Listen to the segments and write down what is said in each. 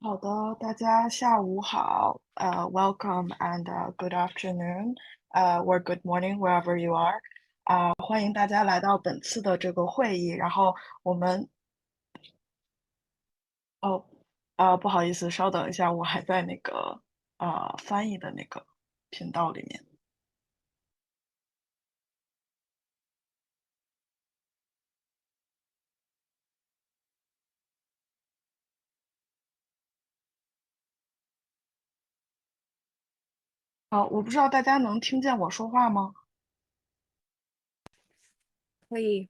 好的，大家下午好，welcome and good afternoon, or good morning wherever you are，欢迎大家来到本次的这个会议。然后我们，哦，不好意思，稍等一下，我还在那个翻译的那个频道里面。我不知道大家能听见我说话吗？可以。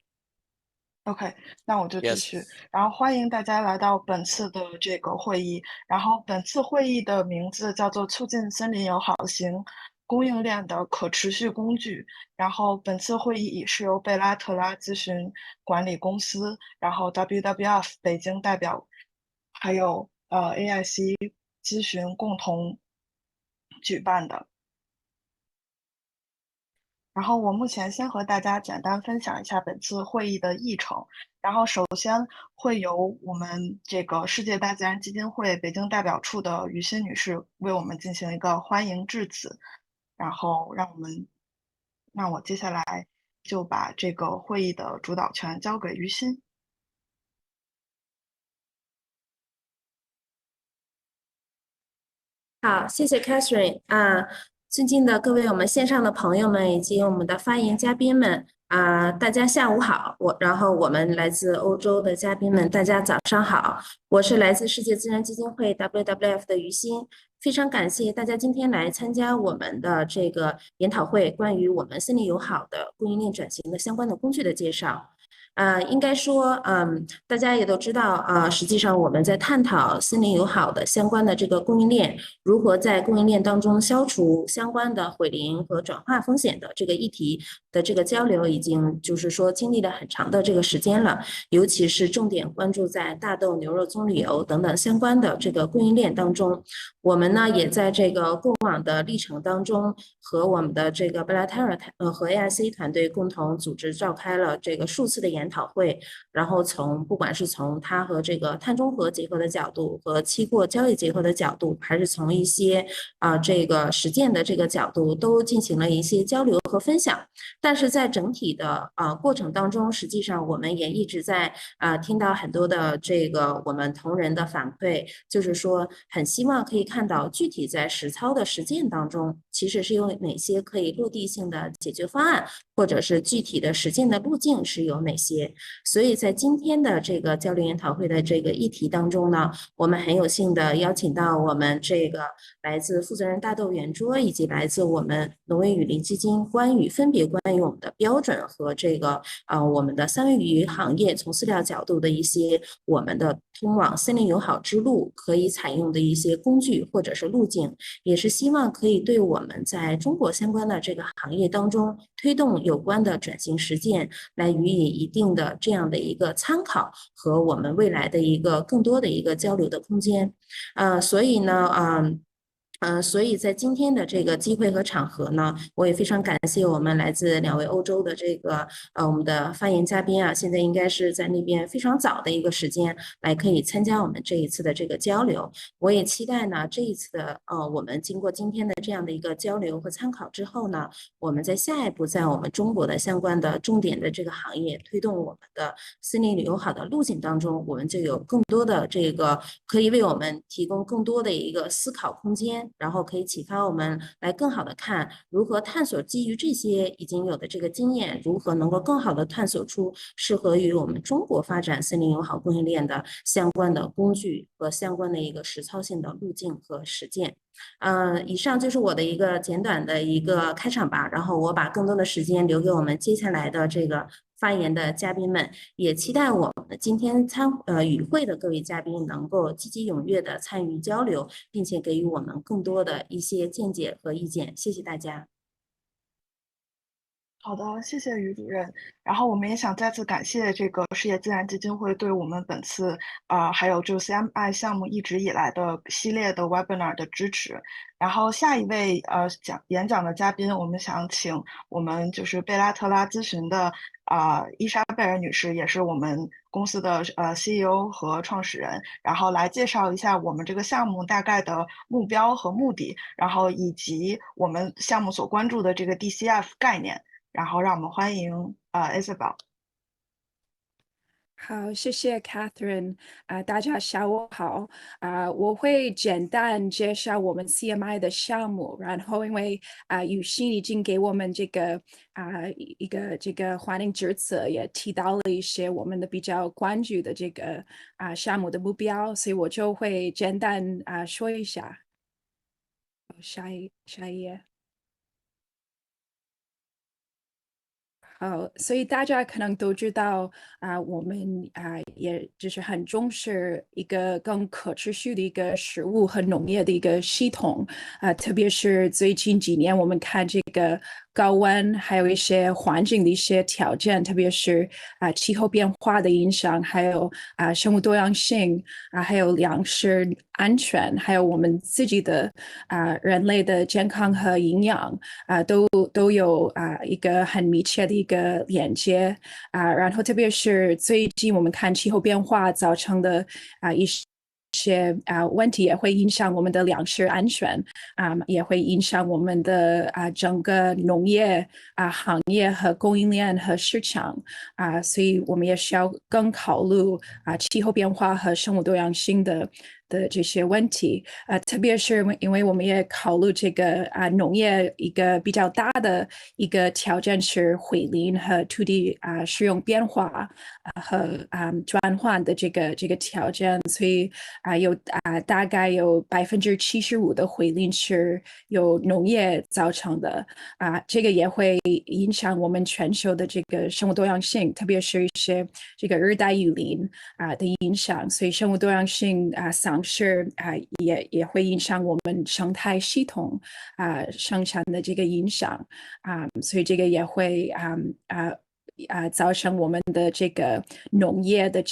OK，那我就继续。Yes. 然后欢迎大家来到本次的这个会议。然后本次会议的名字叫做“促进森林友好型供应链的可持续工具”。然后本次会议是由贝拉特拉咨询管理公司，然后 WWF 北京代表，还有AIC 咨询共同举办的。然后我目前先和大家简单分享一下本次会议的议程。然后首先会由我们这个世界大自然基金会北京代表处的于欣女士为我们进行一个欢迎致辞。然后让我接下来就把这个会议的主导权交给于欣。好，谢谢 Catherine 尊敬的各位我们线上的朋友们以及我们的发言嘉宾们大家下午好。然后我们来自欧洲的嘉宾们，大家早上好。我是来自世界自然基金会 WWF 的于欣，非常感谢大家今天来参加我们的这个研讨会，关于我们森林友好的供应链转型的相关的工具的介绍。应该说，大家也都知道，实际上我们在探讨森林友好的相关的这个供应链，如何在供应链当中消除相关的毁林和转化风险的这个议题的这个交流，已经就是说经历了很长的这个时间了，尤其是重点关注在大豆、牛肉、棕榈油等等相关的这个供应链当中。我们呢，也在这个过往的历程当中，和我们的这个 Belatera 和 AIC 团队共同组织召开了这个数次的研讨会，然后不管是从它和这个碳中和结合的角度，和期货交易结合的角度，还是从一些这个实践的这个角度，都进行了一些交流和分享。但是在整体的过程当中，实际上我们也一直在听到很多的这个我们同仁的反馈，就是说很希望可以看到具体在实操的实践当中，其实是有哪些可以落地性的解决方案，或者是具体的实践的路径是有哪些。所以在今天的这个交流研讨会的这个议题当中呢，我们很有幸的邀请到我们这个来自负责人大豆圆桌以及来自我们农业雨林基金分别关于我们的标准和这个我们的三文鱼行业从饲料角度的一些我们的通往森林友好之路可以采用的一些工具或者是路径，也是希望可以对我们在中国相关的这个行业当中推动有关的转型实践来予以一定的这样的一个参考和我们未来的一个更多的一个交流的空间。所以呢，所以在今天的这个机会和场合呢，我也非常感谢我们来自2位欧洲的这个我们的发言嘉宾现在应该是在那边非常早的一个时间来可以参加我们这一次的这个交流。我也期待呢这一次的我们经过今天的这样的一个交流和参考之后呢，我们在下一步在我们中国的相关的重点的这个行业推动我们的森林友好的路径当中，我们就有更多的这个可以为我们提供更多的一个思考空间，然后可以启发我们来更好的看如何探索基于这些已经有的这个经验，如何能够更好的探索出适合于我们中国发展森林友好供应链的相关的工具和相关的一个实操性的路径和实践。以上就是我的一个简短的一个开场吧，然后我把更多的时间留给我们接下来的这个发言的嘉宾们，也期待我们今天与会的各位嘉宾能够积极踊跃的参与交流，并且给予我们更多的一些见解和意见。谢谢大家。好的，谢谢于主任。然后我们也想再次感谢这个世界自然基金会对我们本次还有就 CMI 项目一直以来的系列的 webinar 的支持。然后下一位演讲的嘉宾，我们想请我们就是贝拉特拉咨询的伊莎贝尔女士，也是我们公司的CEO 和创始人，然后来介绍一下我们这个项目大概的目标和目的，然后以及我们项目所关注的这个 DCF 概念。然后让我们欢迎Isabel。好，谢谢 Catherine。大家下午好。我会简单介绍我们 CMI 的项目，然后因为雨欣已经给我们这个一个这个环境职责，也提到了一些我们的比较关注的这个项目的目标，所以我就会简单说一下。下一页。所以大家可能都知道我们也就是很重视一个更可持续的一个食物和农业的一个系统特别是最近几年，我们看这个高温，还有一些环境的一些条件，特别是气候变化的影响，还有生物多样性还有粮食安全，还有我们自己的人类的健康和营养都有一个很密切的一个连接然后特别是最近我们看气候变化造成的一些问题也会影响我们的粮食安全也会影响我们的整个农业行业和供应链和市场所以我们也需要更考虑气候变化和生物多样性的这些问题特别是因为我们也考虑这个农业一个比较大的一个条件是毁林和土地使用变化和转换的这个条件，所以有大概有75%的毁林是由农业造成的这个也会影响我们全球的这个生物多样性，特别是一些这个热带雨林的影响，所以生物多样性丧失也会影响我们生态系统生产的这个影响所以这个也会造成我们的这个农业的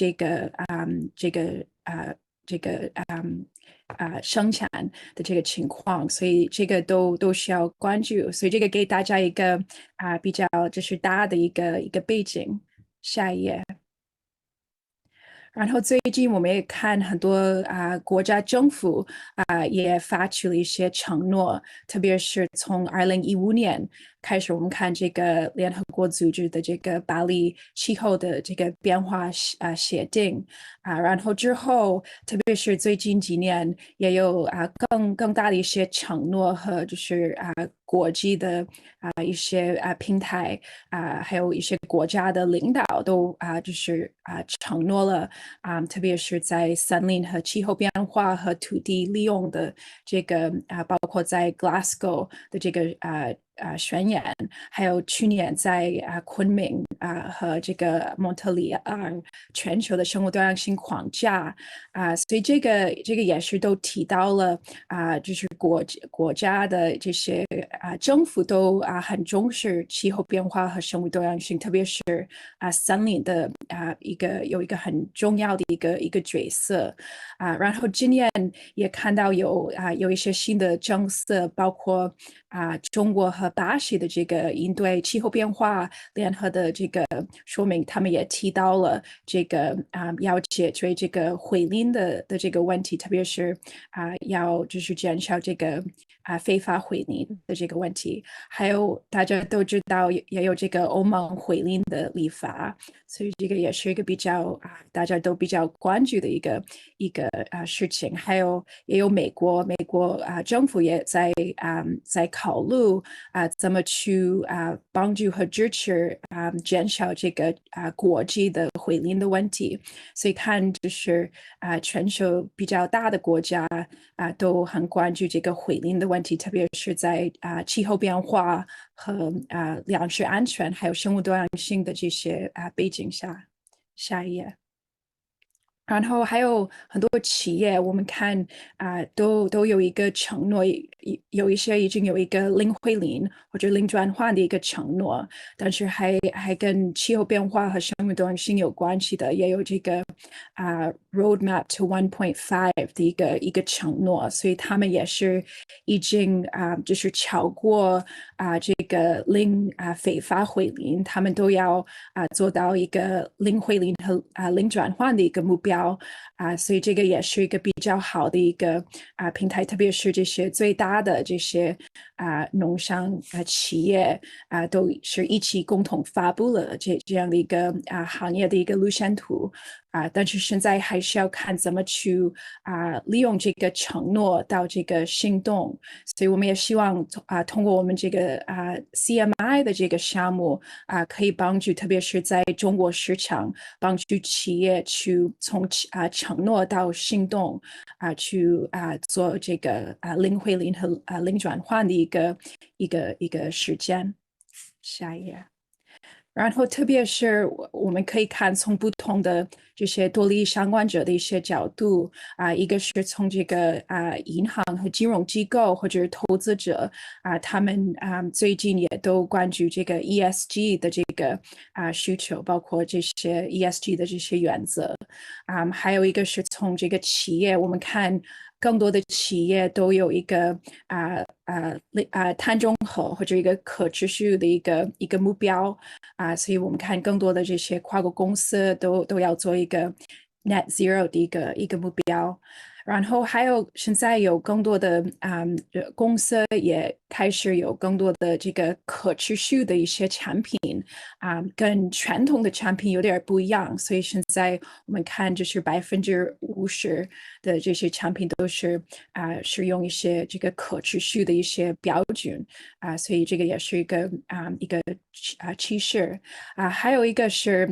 生产的这个情况，所以这个都需要关注。所以这个给大家一个比较就是大的一个背景。下一页。然后最近我们也看很多国家政府也发出了一些承诺，特别是从2015年开始，我们看这个联合国组织的这个巴黎气候的这个变化协定然后之后，特别是最近几年，也有更大的一些承诺和就是国际的一些平台还有一些国家的领导都就是承诺了特别是在森林和气候变化和土地利用的这个包括在 Glasgow 的这个宣言，还有去年在昆明和这个蒙特利尔全球的生物多样性框架所以这个也是都提到了就是国家的这些政府都很重视气候变化和生物多样性，特别是森林的有一个很重要的一个角色然后今年也看到有一些新的政策，包括中国和巴西的这个应对气候变化联合的这个说明，他们也提到了这个要解决这个毁林的这个问题，特别是要就是减少这个非法毁林的这个问题，还有大家都知道也有这个欧盟毁林的立法，所以这个也是一个比较大家都比较关注的一个事情，还有也有美国政府也在考虑怎么去帮助和支持减少这个国际的毁林的问题，所以看就是全球比较大的国家都很关注这个毁林的问题，特别是在气候变化和粮食安全还有生物多样性的这些背景下。下一页。然后还有很多企业，我们看都有一个承诺，有一些已经有一个零汇零或者零转换的一个承诺，但是还跟气候变化和生物多样性有关系的，也有这个Roadmap to 1.5的一个承诺，所以他们也是已经就是超过这个零非法汇零，他们都要做到一个零汇零和零转换的一个目标所以这个也是一个比较好的一个平台，特别是这些最大的这些农商企业都是一起共同发布了这样的一个行业的一个路线图但是现在还是要看怎么去利用这个承诺到这个行动，所以我们也希望通过我们这个CMI 的这个项目可以帮助，特别是在中国市场，帮助企业去从承诺到行动去做这个零汇零和零转换的一个时间。下一页。然后，特别是我们可以看从不同的这些多利益相关者的一些角度一个是从这个银行和金融机构或者是投资者他们最近也都关注这个 ESG 的这个需求，包括这些 ESG 的这些原则还有一个是从这个企业，我们看更多的企业都有一个碳中和或者一个可持续的一个目标所以我们看更多的这些跨国公司都要做一个 net zero 的一个目标。然后还有现在有更多的公司也开始有更多的这个可持续的一些产品跟传统的产品有点不一样，所以现在我们看就是50%的这些产品都是使用一些这个可持续的一些标准所以这个也是一个趋势还有一个是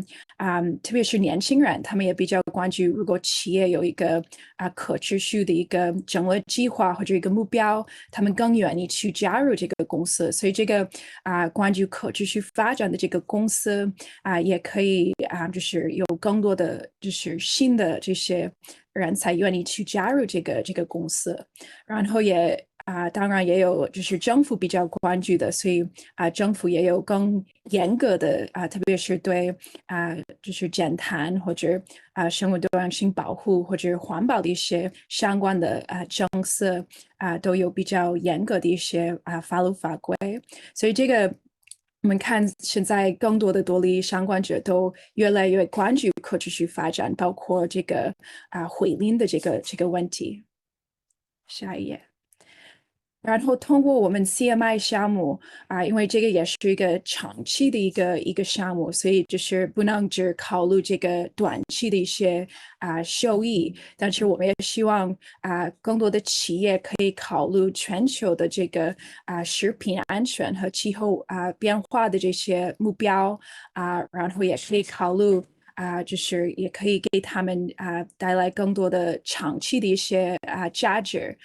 特别是年轻人，他们也比较关注，如果企业有一个可持续的一个整个计划或者一个目标，他们更愿意去加入这个公司。所以这个关注可持续发展的这个公司也可以就是有更多的就是新的这些人才愿意去加入这个公司，然后也当然也有就是政府比较关注的，所以政府也有更严格的特别是对就是减碳或者生物多样性保护或者环保的一些相关的政策都有比较严格的一些法律法规，所以这个。我们看现在更多的多利益相关者都越来越关注可持续发展，包括这个回零的这个问题。下一页。然后通过我们 CMI 项目因为这个也是一个长期的一个项目，所以就是不能只考虑这个短期的一些收益，但是我们也希望更多的企业可以考虑全球的这个食品安全和气候变化的这些目标然后也可以考虑。就是也可以给他们带来更多的长期的一些价值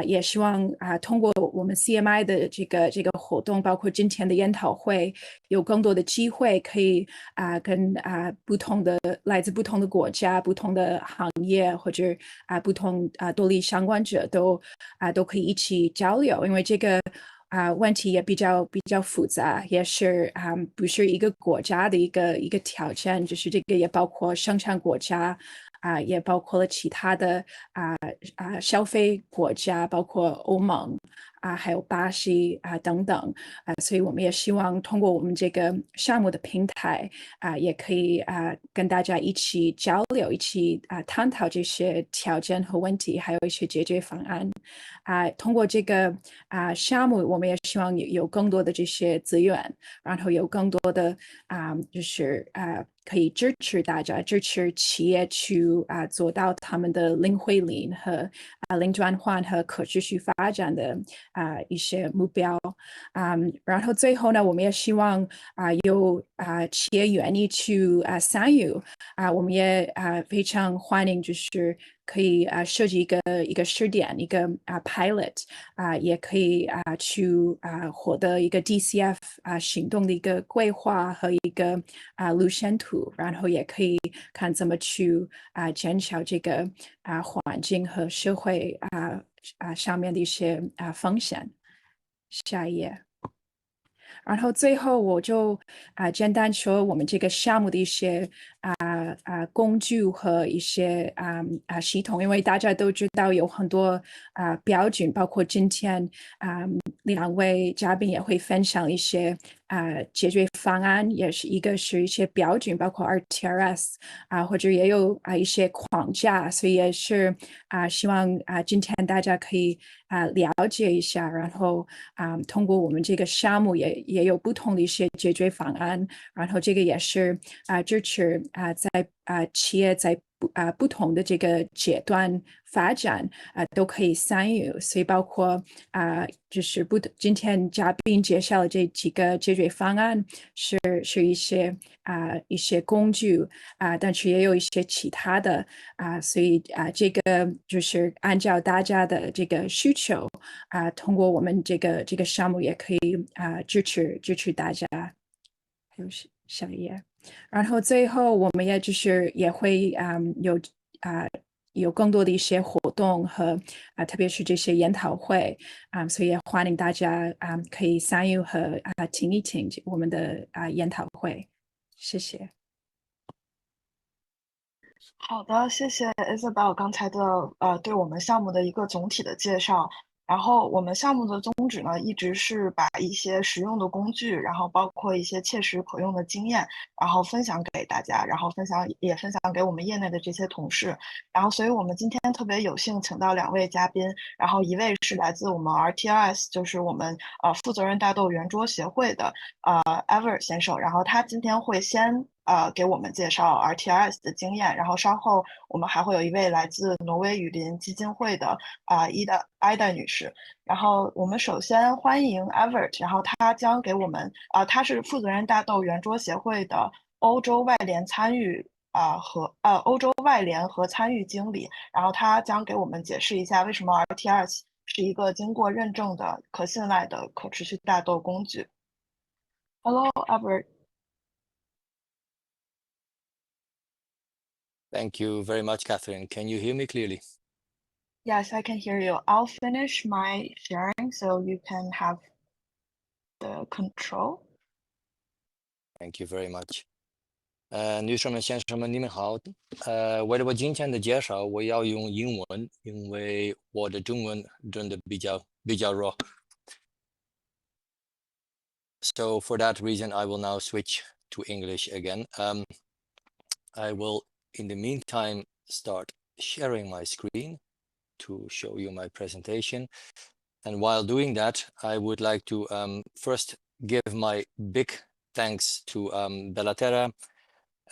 也希望通过我们 CMI 的这个活动，包括今天的研讨会，有更多的机会可以跟来自不同的国家、不同的行业或者不同多利益相关者都可以一起交流，因为这个。问题也比较复杂，也是不是一个国家的一个条件，就是这个也包括生产国家也包括了其他的消费国家，包括欧盟还有巴西等等所以我们也希望通过我们这个项目的平台也可以跟大家一起交流，一起探讨这些条件和问题，还有一些解决方案。通过这个项目，我们也希望有更多的这些资源，然后有更多的就是可以支持大家，支持企业去做到他们的零汇零和零转换和可持续发展的一些目标。然后最后呢，我们也希望有企业愿意去参与我们也非常欢迎就是可以设计一个试点，一个pilot 也可以去获得一个 DCF 行动的一个规划和一个路线图，然后也可以看怎么去减少这个环境和社会上面的一些风险。下一页。然后最后我就简单说我们这个项目的一些工具和一些系统，因为大家都知道有很多标准，包括今天两位嘉宾也会分享一些解决方案，也是一个是一些标准，包括 RTRS 或者也有一些框架，所以也是希望今天大家可以了解一下，然后通过我们这个项目也有不同的一些解决方案，然后这个也是支持在企业在不同的这个阶段发展都可以参与，所以包括就是今天嘉宾介绍的这几个解决方案是一些工具但是也有一些其他的所以这个就是按照大家的这个需求通过我们这个项目也可以支持大家。还有下一页。然后最后我们也就是也会有更多的一些活动和特别是这些研讨会所以也欢迎大家可以参与和听一听我们的研讨会。谢谢。好的，谢谢 Isabel 刚才的对我们项目的一个总体的介绍。然后我们项目的宗旨呢，一直是把一些实用的工具，然后包括一些切实可用的经验，然后分享给大家，然后分享给我们业内的这些同事。然后，所以我们今天特别有幸请到两位嘉宾，然后一位是来自我们 RTRS，就是我们负责任大豆圆桌协会的Ever 先生，然后他今天会先给我们介绍 RTRS 的经验，然后稍后我们还会有一位来自挪威雨林基金会的伊达女士。然后我们首先欢迎 Evert， 然后他将给我们他是负责任大豆圆桌协会的欧洲外联参与欧洲外联和参与经理，然后他将给我们解释一下为什么 RTRS 是一个经过认证的可信赖的可持续大豆工具。Hello, Albert. Thank you very much, Catherine. Can you hear me clearly? Yes, I can hear you. I'll finish my sharing so you can have the control. Thank you very much. 女士们、先生们，你们好。为了我今天的介绍，我要用英文，因为我的中文真的比较弱。So for that reason, I will now switch to English again. I will, in the meantime, start sharing my screen to show you my presentation. And while doing that, I would like to first give my big thanks to Bellaterra,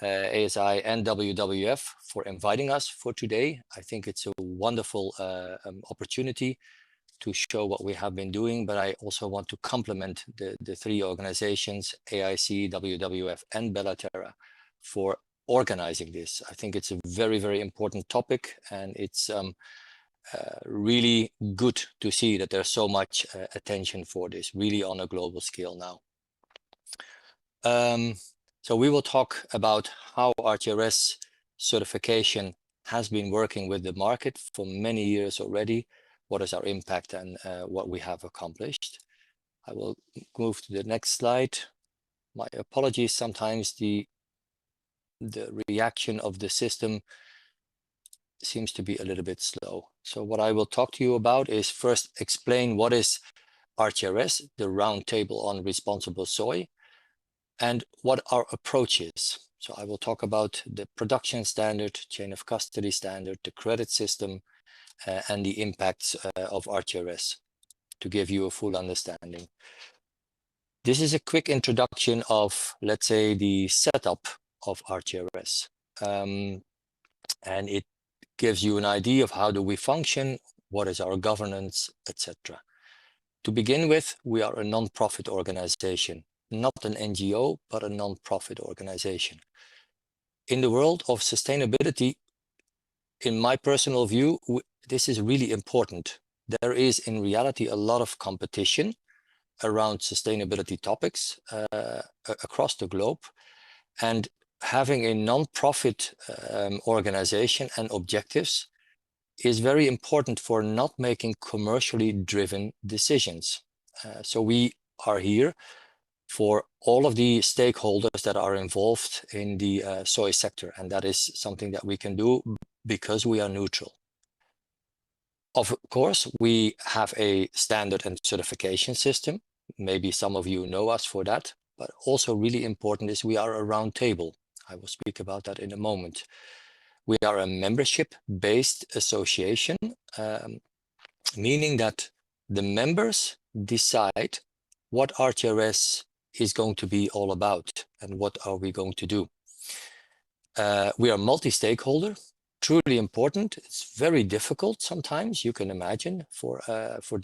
ASI and WWF for inviting us for today. I think it's a wonderful opportunity to show what we have been doing, but I also want to compliment the three organizations, AIC, WWF, and Bellaterra, for organizing this. I think it's a very, very important topic, and it's really good to see that there's so much attention for this, really on a global scale now. So we will talk about how RTRS certification has been working with the market for many years already, what is our impact and what we have accomplished. I will move to the next slide. My apologies, sometimes the reaction of the system seems to be a little bit slow. So what I will talk to you about is first explain what is RTRS, the Roundtable on Responsible Soy, and what our approach is. So I will talk about the production standard, chain of custody standard, the credit system, and the impacts of RTRS to give you a full understanding. This is a quick introduction of, let's say, the setup of RTRS. And it gives you an idea of how do we function, what is our governance, etc. To begin with, we are a non-profit organization, not an NGO, but a non-profit organization. In the world of sustainability, in my personal view, this is really important. There is in reality a lot of competition around sustainability topics across the globe, and having a non-profit organization and objectives is very important for not making commercially driven decisions. So we are here for all of the stakeholders that are involved in the soy sector, and that is something that we can do because we are neutral. Of course, we have a standard and certification system. Maybe some of you know us for that, but also really important is we are a round table. I will speak about that in a moment. We are a membership-based association, meaning that the members decide what RTRS is going to be all about and what are we going to do. We are multi-stakeholder, truly important. It's very difficult sometimes, you can imagine, for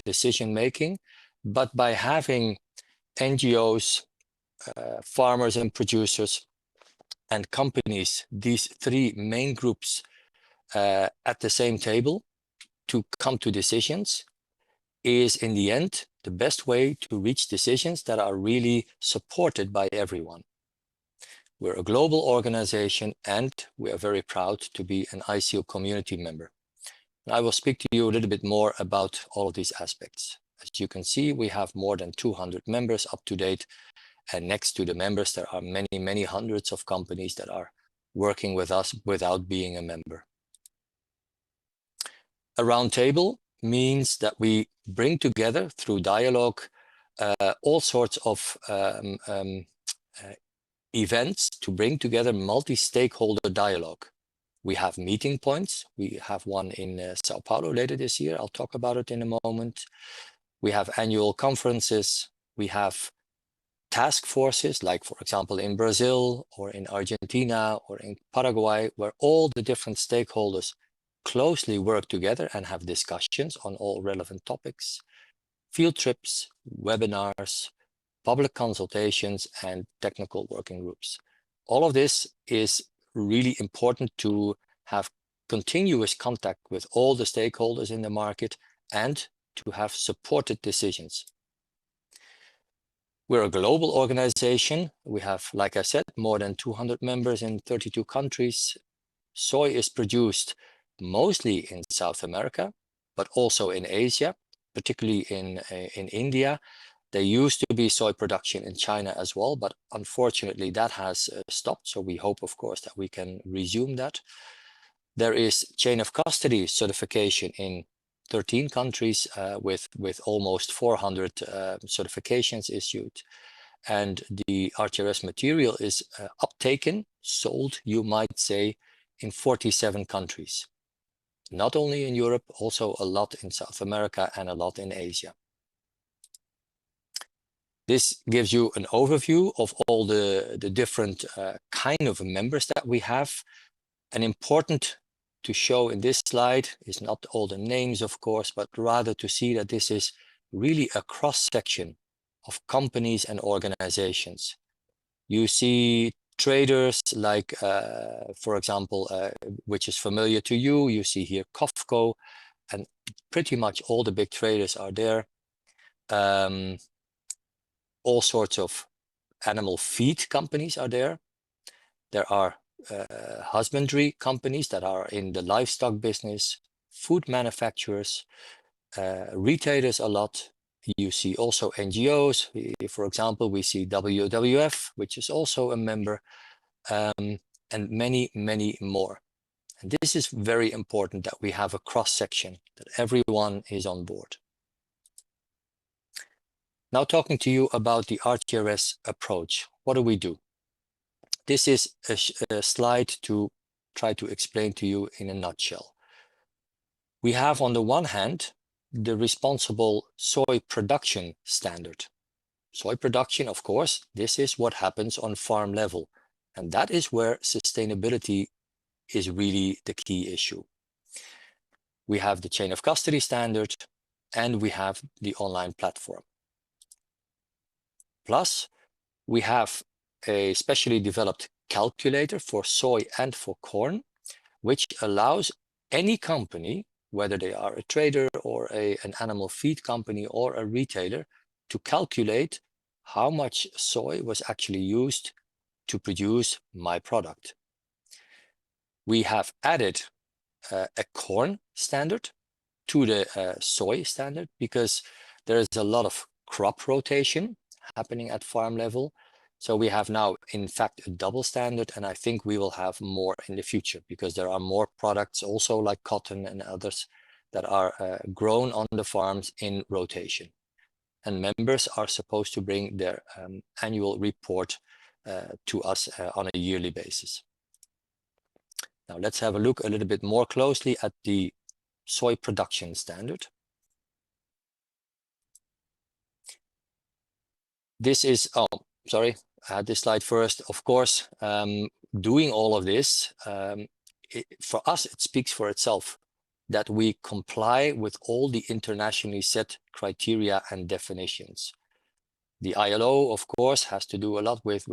decision making, but by having NGOs, farmers and producers, and companies, these three main groups at the same table to come to decisions, is in the end the best way to reach decisions that are really supported by everyone. We're a global organization and we are very proud to be an ICO community member. And I will speak to you a little bit more about all of these aspects. As you can see, we have more than 200 members up to date, and next to the members there are many, many hundreds of companies that are working with us without being a member. A round table means that we bring together through dialogue all sorts of events to bring together multi-stakeholder dialogue. We have meeting points. We have one in Sao Paulo later this year. I'll talk about it in a moment. We have annual conferences. We have task forces, like for example in Brazil or in Argentina or in Paraguay, where all the different stakeholders closely work together and have discussions on all relevant topics. Field trips, webinars, public consultations, and technical working groups. All of this is really important to have continuous contact with all the stakeholders in the market and to have supported decisions. We're a global organization. We have, like I said, more than 200 members in 32 countries. Soy is produced mostly in South America, but also in Asia, particularly in India. There used to be soy production in China as well, but unfortunately that has stopped. So we hope, of course, that we can resume that. There is chain of custody certification in 13 countries with almost 400 certifications issued. And the RTRS material is uptaken, sold, you might say, in 47 countries. Not only in Europe, also a lot in South America and a lot in Asia. This gives you an overview of all the different kind of members that we have. And important to show in this slide is not all the names, of course, but rather to see that this is really a cross-section of companies and organizations. You see traders like, for example, which is familiar to you. You see here COFCO, and pretty much all the big traders are there. All sorts of animal feed companies are there. There are husbandry companies that are in the livestock business, food manufacturers, retailers a lot. You see also NGOs. For example, we see WWF, which is also a member, and many, many more. And this is very important that we have a cross-section, that everyone is on board. Now talking to you about the RTRS approach. What do we do? This is a slide to try to explain to you in a nutshell. We have on the one hand, the responsible soy production standard. Soy production, of course, this is what happens on farm level. And that is where sustainability is really the key issue. We have the chain of custody standard and we have the online platform. Plus, we have a specially developed calculator for soy and for corn, which allows any company, whether they are a trader or an animal feed company or a retailer, to calculate how much soy was actually used to produce my product. We have added a corn standard to the soy standard because there is a lot of crop rotation happening at farm level. So we have now, in fact, a double standard, and I think we will have more in the future because there are more products also like cotton and others that are grown on the farms in rotation. And members are supposed to bring their annual report to us on a yearly basis. Now let's have a look a little bit more closely at the soy production standard. This is, oh, sorry, I had this slide first. Of course, doing all of this, for us, it speaks for itself that we comply with all the internationally set criteria and definitions. The ILO, of course, has to do a lot with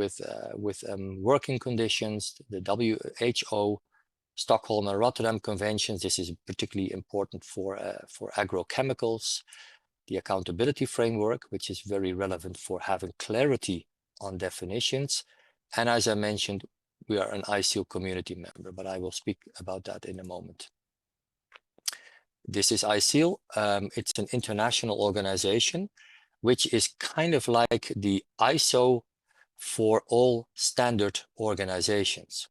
working conditions, the WHO, Stockholm and Rotterdam conventions. This is particularly important for agrochemicals. The accountability framework, which is very relevant for having clarity on definitions. And as I mentioned, we are an ISEAL community member, but I will speak about that in a moment. This is ISEAL. It's an international organization, which is kind of like the ISO for all standard organizations.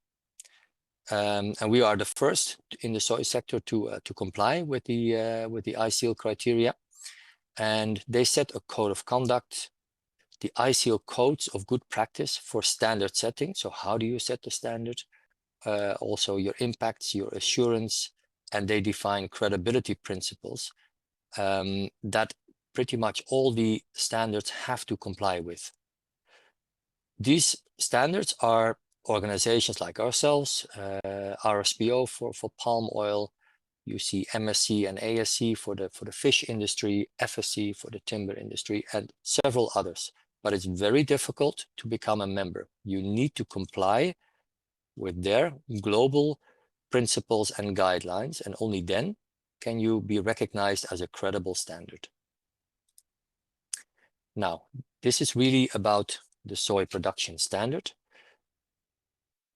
And we are the first in the soy sector to comply with the ISEAL criteria. And they set a code of conduct, the ISEAL codes of good practice for standard setting. So how do you set the standard? Also your impacts, your assurance, and they define credibility principles that pretty much all the standards have to comply with. These standards are organizations like ourselves, RSPO for palm oil. You see MSC and ASC for the fish industry, FSC for the timber industry, and several others. But it's very difficult to become a member. You need to comply with their global principles and guidelines, and only then can you be recognized as a credible standard. Now, this is really about the soy production standard.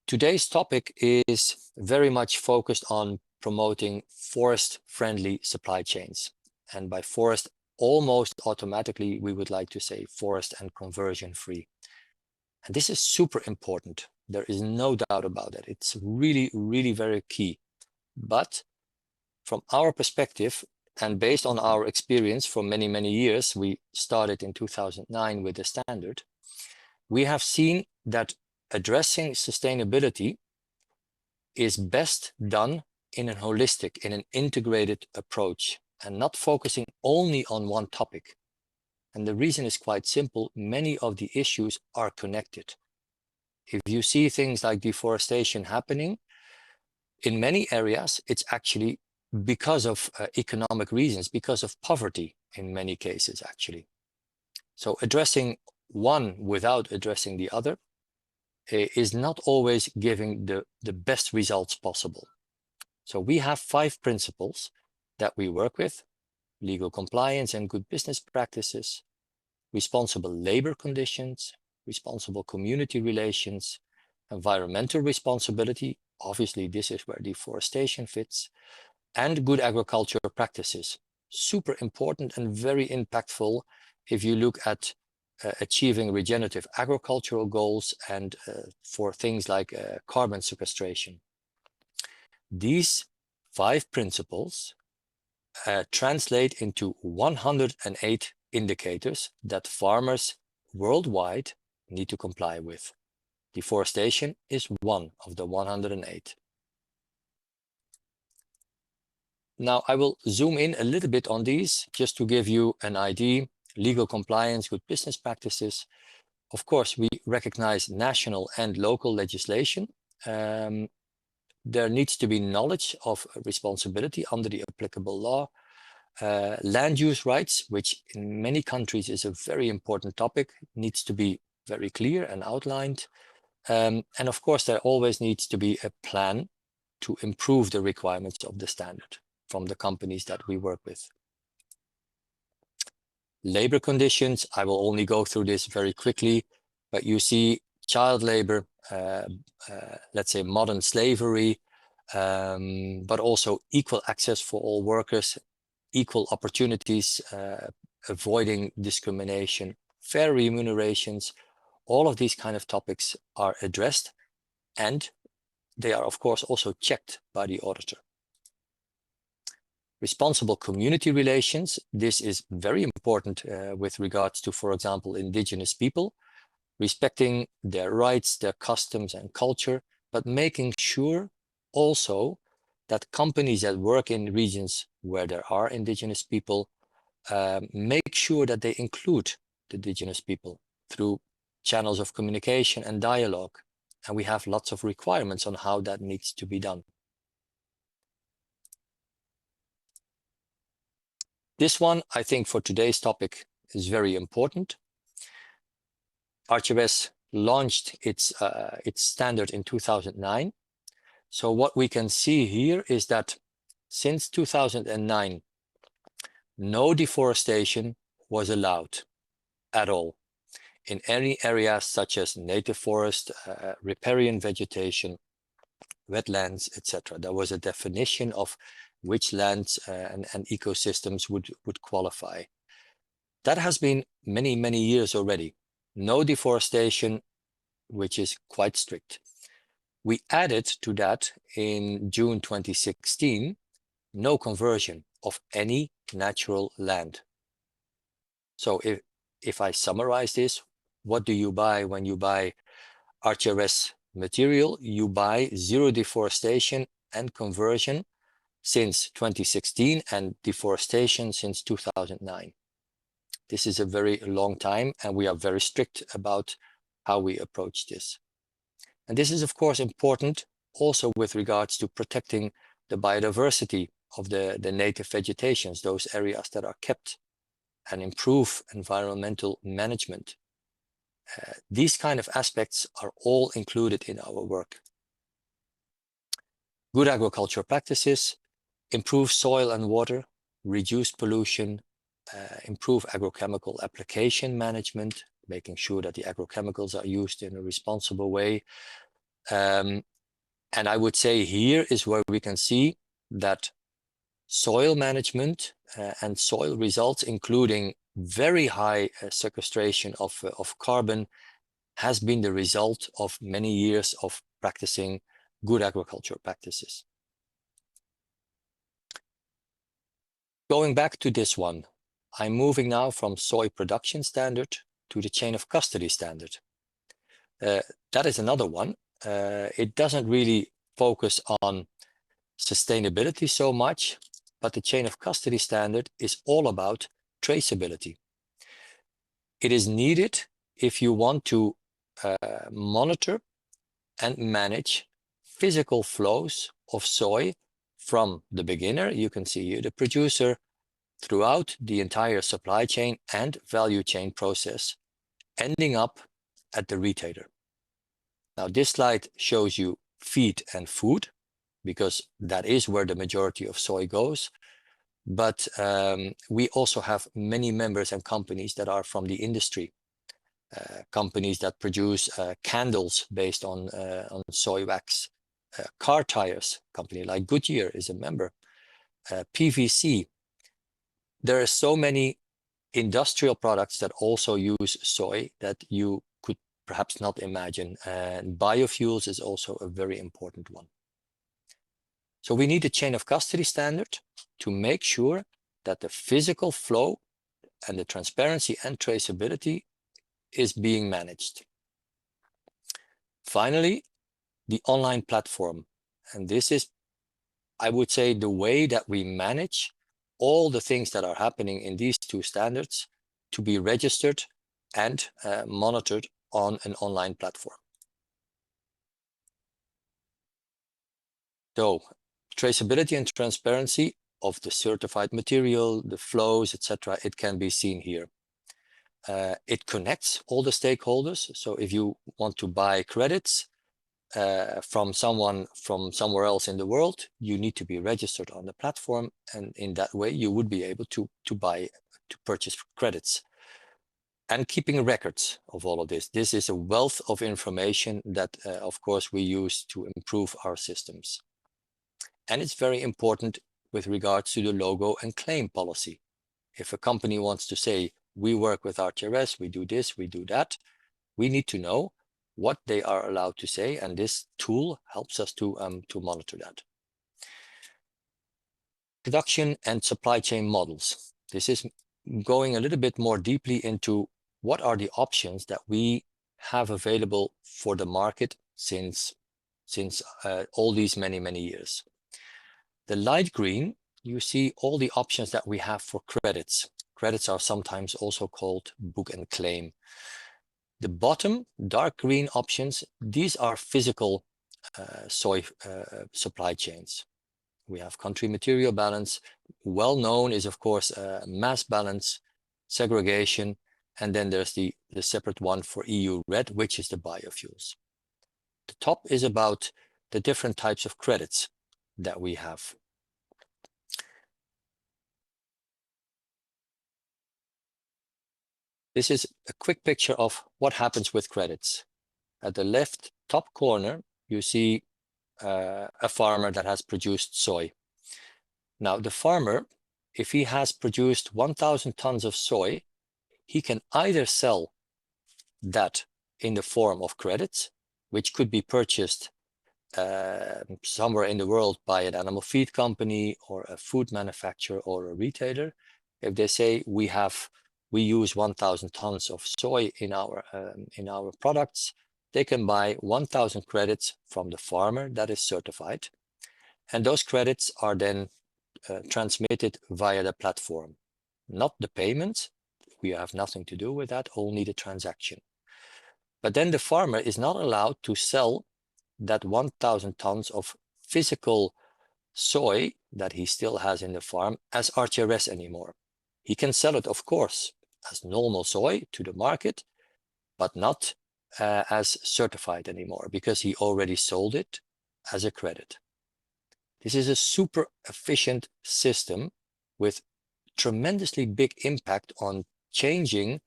Today's topic is very much focused on promoting forest-friendly supply chains. And by forest, almost automatically, we would like to say forest and conversion-free. And this is super important. There is no doubt about it. It's really, really very key. But from our perspective, and based on our experience for many, many years, we started in 2009 with the standard, we have seen that addressing sustainability is best done in a holistic, in an integrated approach, and not focusing only on one topic. And the reason is quite simple. Many of the issues are connected. If you see things like deforestation happening, in many areas, it's actually because of economic reasons, because of poverty in many cases, actually. So addressing one without addressing the other is not always giving the best results possible. So we have 5 principles that we work with: legal compliance and good business practices, responsible labor conditions, responsible community relations, environmental responsibility. Obviously, this is where deforestation fits, and good agricultural practices. Super important and very impactful if you look at achieving regenerative agricultural goals and for things like carbon sequestration. These 5 principles translate into 108 indicators that farmers worldwide need to comply with. Deforestation is one of the 108. Now I will zoom in a little bit on these just to give you an idea. Legal compliance, good business practices. Of course, we recognize national and local legislation. There needs to be knowledge of responsibility under the applicable law. Land use rights, which in many countries is a very important topic, needs to be very clear and outlined. And of course, there always needs to be a plan to improve the requirements of the standard from the companies that we work with. Labor conditions, I will only go through this very quickly, but you see child labor, let's say modern slavery, but also equal access for all workers, equal opportunities, avoiding discrimination, fair remunerations. All of these kind of topics are addressed, and they are of course also checked by the auditor. Responsible community relations, this is very important with regards to, for example, indigenous people, respecting their rights, their customs and culture, but making sure also that companies that work in regions where there are indigenous people make sure that they include the indigenous people through channels of communication and dialogue. And we have lots of requirements on how that needs to be done. This one, I think, for today's topic is very important. RTRS launched its standard in 2009. So what we can see here is that since 2009, no deforestation was allowed at all in any areas such as native forest, riparian vegetation, wetlands, etc. There was a definition of which lands and ecosystems would qualify. That has been many, many years already. No deforestation, which is quite strict. We added to that in June 2016, no conversion of any natural land. So if I summarize this, what do you buy when you buy RTRS material? You buy zero deforestation and conversion since 2016 and deforestation since 2009. This is a very long time, and we are very strict about how we approach this. And this is, of course, important also with regards to protecting the biodiversity of the native vegetations, those areas that are kept, and improve environmental management. These kind of aspects are all included in our work. Good agricultural practices, improve soil and water, reduce pollution, improve agrochemical application management, making sure that the agrochemicals are used in a responsible way. And I would say here is where we can see that soil management and soil results, including very high sequestration of carbon, has been the result of many years of practicing good agricultural practices. Going back to this one, I'm moving now from soy production standard to the chain of custody standard. That is another one. It doesn't really focus on sustainability so much, but the chain of custody standard is all about traceability. It is needed if you want to monitor and manage physical flows of soy from the beginner, you can see here the producer, throughout the entire supply chain and value chain process, ending up at the retailer. Now this slide shows you feed and food, because that is where the majority of soy goes. But we also have many members and companies that are from the industry. Companies that produce candles based on soy wax. Car tires, company like Goodyear is a member. PVC. There are so many industrial products that also use soy that you could perhaps not imagine. And biofuels is also a very important one. So we need a chain of custody standard to make sure that the physical flow and the transparency and traceability is being managed. Finally, the online platform. And this is, I would say, the way that we manage all the things that are happening in these two standards to be registered and monitored on an online platform. So, traceability and transparency of the certified material, the flows, etc., it can be seen here. It connects all the stakeholders. So if you want to buy credits, from someone from somewhere else in the world, you need to be registered on the platform, and in that way you would be able to purchase credits. And keeping records of all of this. This is a wealth of information that, of course, we use to improve our systems. And it's very important with regards to the logo and claim policy. If a company wants to say, we work with RTRS, we do this, we do that, we need to know what they are allowed to say, and this tool helps us to monitor that. Production and supply chain models. This is going a little bit more deeply into what are the options that we have available for the market since all these many years. The light green, you see all the options that we have for credits. Credits are sometimes also called book and claim. The bottom dark green options, these are physical soy supply chains. We have country material balance. Well known is, of course, mass balance, segregation, and then there's the separate one for EU red, which is the biofuels. The top is about the different types of credits that we have. This is a quick picture of what happens with credits. At the left top corner, you see a farmer that has produced soy. Now, the farmer, if he has produced 1,000 tons of soy, he can either sell that in the form of credits, which could be purchased somewhere in the world by an animal feed company or a food manufacturer or a retailer. If they say we use 1,000 tons of soy in our products, they can buy 1,000 credits from the farmer that is certified, and those credits are then transmitted via the platform, not the payment. We have nothing to do with that, only the transaction. But then the farmer is not allowed to sell that 1,000 tons of physical soy that he still has in the farm as RTRS anymore. He can sell it, of course, as normal soy to the market, but not as certified anymore, because he already sold it as a credit. This is a super efficient system with tremendously big impact on changing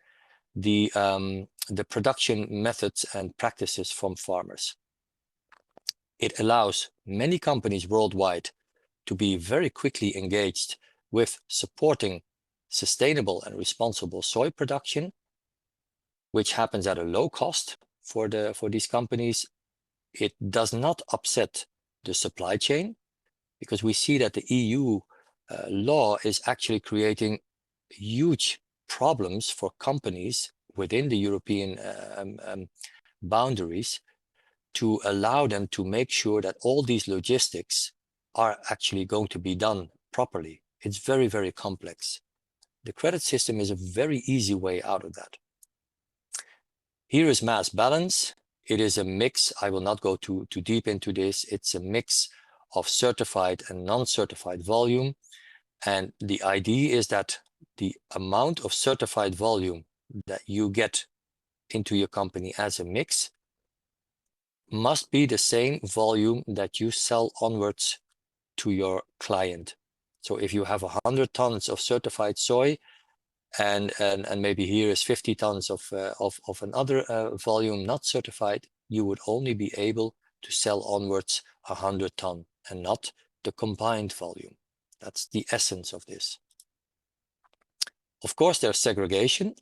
the production methods and practices from farmers. It allows many companies worldwide to be very quickly engaged with supporting sustainable and responsible soy production, which happens at a low cost for these companies. It does not upset the supply chain, because we see that the EU law is actually creating huge problems for companies within the European boundaries to allow them to make sure that all these logistics are actually going to be done properly. It's very, very complex. The credit system is a very easy way out of that. Here is mass balance. It is a mix. I will not go too deep into this. It's a mix of certified and non-certified volume. And the idea is that the amount of certified volume that you get into your company as a mix must be the same volume that you sell onwards to your client. So if you have 100 tons of certified soy, and maybe here is 50 tons of another volume not certified, you would only be able to sell onwards 100 ton and not the combined volume. That's the essence of this. Of course, there's segregation.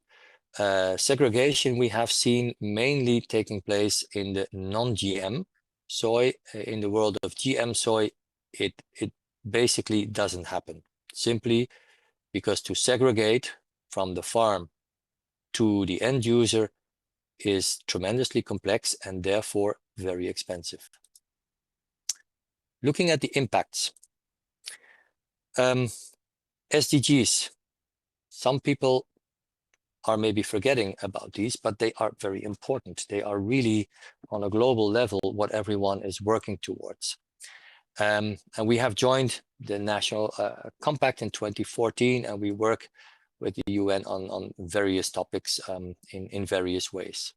Segregation we have seen mainly taking place in the non-GM soy. In the world of GM soy, it basically doesn't happen, simply because to segregate from the farm to the end user is tremendously complex and therefore very expensive. Looking at the impacts. SDGs. Some people are maybe forgetting about these, but they are very important. They are really on a global level what everyone is working towards. And we have joined the National Compact in 2014, and we work with the UN on various topics in various ways.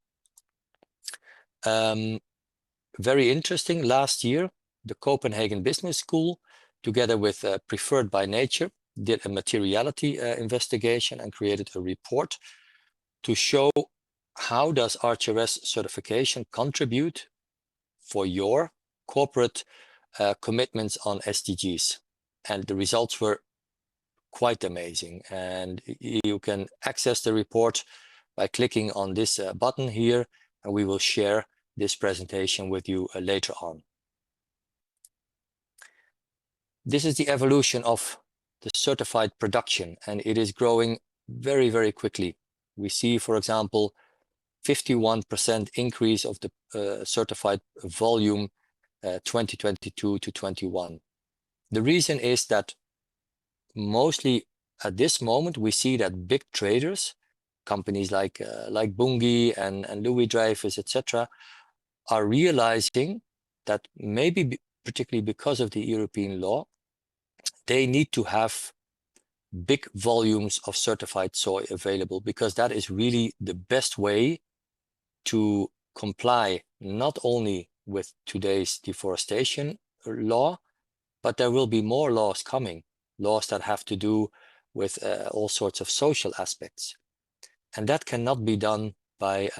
very interesting, last year, the Copenhagen Business School, together with Preferred by Nature, did a materiality investigation and created a report to show how does RTRS certification contribute for your corporate commitments on SDGs. And the results were quite amazing. And you can access the report by clicking on this button here, and we will share this presentation with you later on. This is the evolution of the certified production, and it is growing very, very quickly. We see, for example, 51% increase of the certified volume 2022 to 21. The reason is that mostly at this moment we see that big traders, companies like Bunge and Louis Dreyfus, etc., are realizing that maybe particularly because of the European law, they need to have big volumes of certified soy available, because that is really the best way to comply not only with today's deforestation law, but there will be more laws coming, laws that have to do with all sorts of social aspects. And that cannot be done by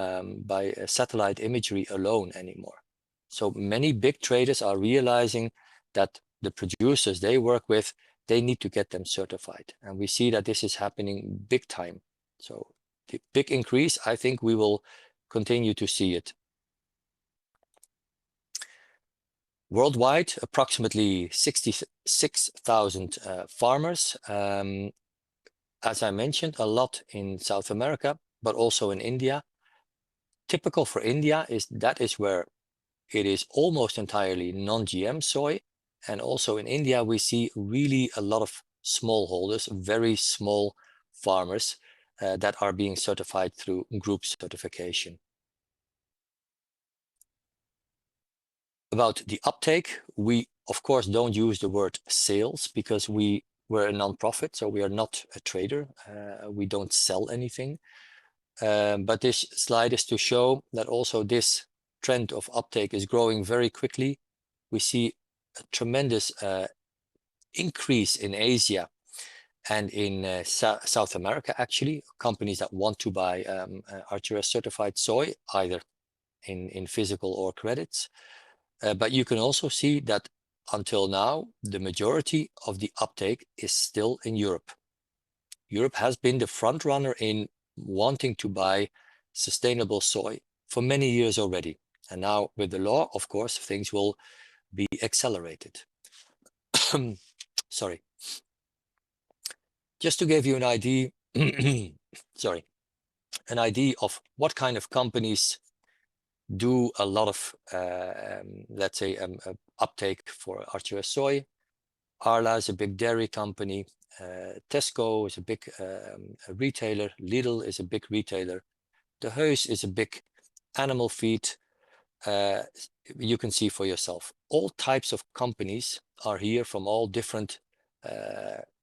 satellite imagery alone anymore. So many big traders are realizing that the producers they work with, they need to get them certified. And we see that this is happening big time. So the big increase, I think we will continue to see it. Worldwide, approximately 66,000 farmers. As I mentioned, a lot in South America, but also in India. Typical for India is that is where it is almost entirely non-GM soy. And also in India, we see really a lot of smallholders, very small farmers that are being certified through group certification. About the uptake, we of course don't use the word sales because we're a non-profit, so we are not a trader. We don't sell anything. But this slide is to show that also this trend of uptake is growing very quickly. We see a tremendous increase in Asia and in South America, actually, companies that want to buy RTRS certified soy, either in physical or credits. But you can also see that until now, the majority of the uptake is still in Europe. Europe has been the front runner in wanting to buy sustainable soy for many years already. And now with the law, of course, things will be accelerated. Sorry. Just to give you an idea, sorry, an idea of what kind of companies do a lot of, let's say, uptake for RTRS soy. Arla is a big dairy company. Tesco is a big retailer. Lidl is a big retailer. De Heus is a big animal feed. You can see for yourself. All types of companies are here from all different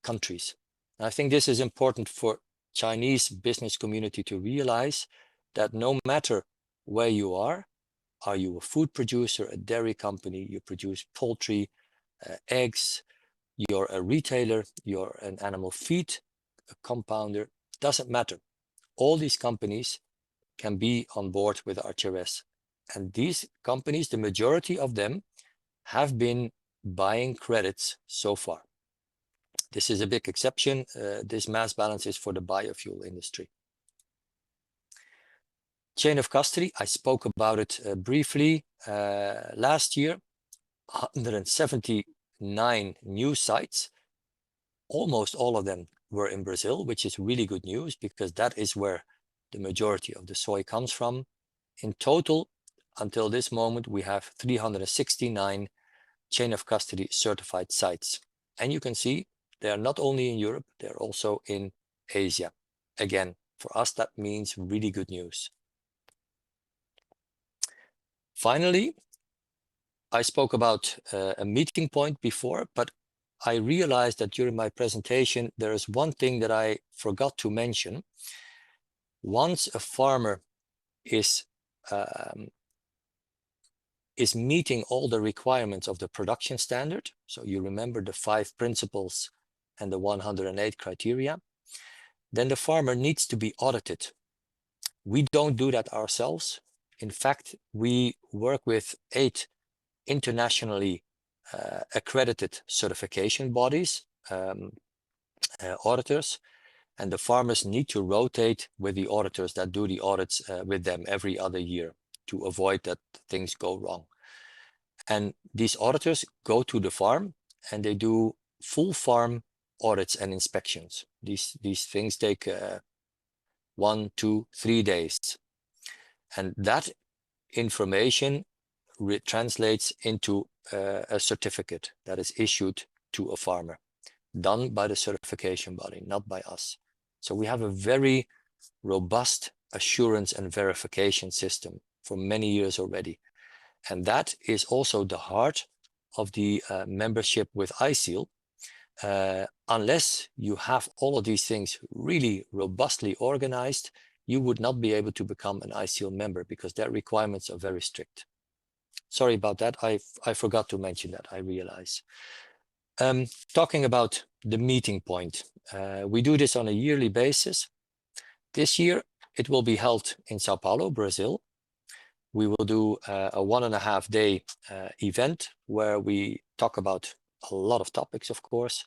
countries. And I think this is important for Chinese business community to realize that no matter where you are you a food producer, a dairy company, you produce poultry, eggs, you're a retailer, you're an animal feed, a compounder, doesn't matter. All these companies can be on board with RTRS. And these companies, the majority of them, have been buying credits so far. This is a big exception. This mass balance is for the biofuel industry. Chain of custody, I spoke about it briefly. Last year, 179 new sites. Almost all of them were in Brazil, which is really good news because that is where the majority of the soy comes from. In total, until this moment, we have 369 chain of custody certified sites. And you can see they are not only in Europe, they're also in Asia. Again, for us, that means really good news. Finally, I spoke about a meeting point before, but I realized that during my presentation, there is one thing that I forgot to mention. Once a farmer is is meeting all the requirements of the production standard. So you remember the 5 principles and the 108 criteria. Then the farmer needs to be audited. We don't do that ourselves. In fact, we work with 8 internationally accredited certification bodies, auditors, and the farmers need to rotate with the auditors that do the audits with them every other year to avoid that things go wrong. And these auditors go to the farm and they do full farm audits and inspections. These things take 1, 2, 3 days. And that information translates into a certificate that is issued to a farmer, done by the certification body, not by us. So we have a very robust assurance and verification system for many years already. And that is also the heart of the membership with ISEAL. Unless you have all of these things really robustly organized, you would not be able to become an ISEAL member because their requirements are very strict. Sorry about that. I forgot to mention that, I realize. Talking about the meeting point, we do this on a yearly basis. This year, it will be held in Sao Paulo, Brazil. We will do a 1.5-day event where we talk about a lot of topics, of course.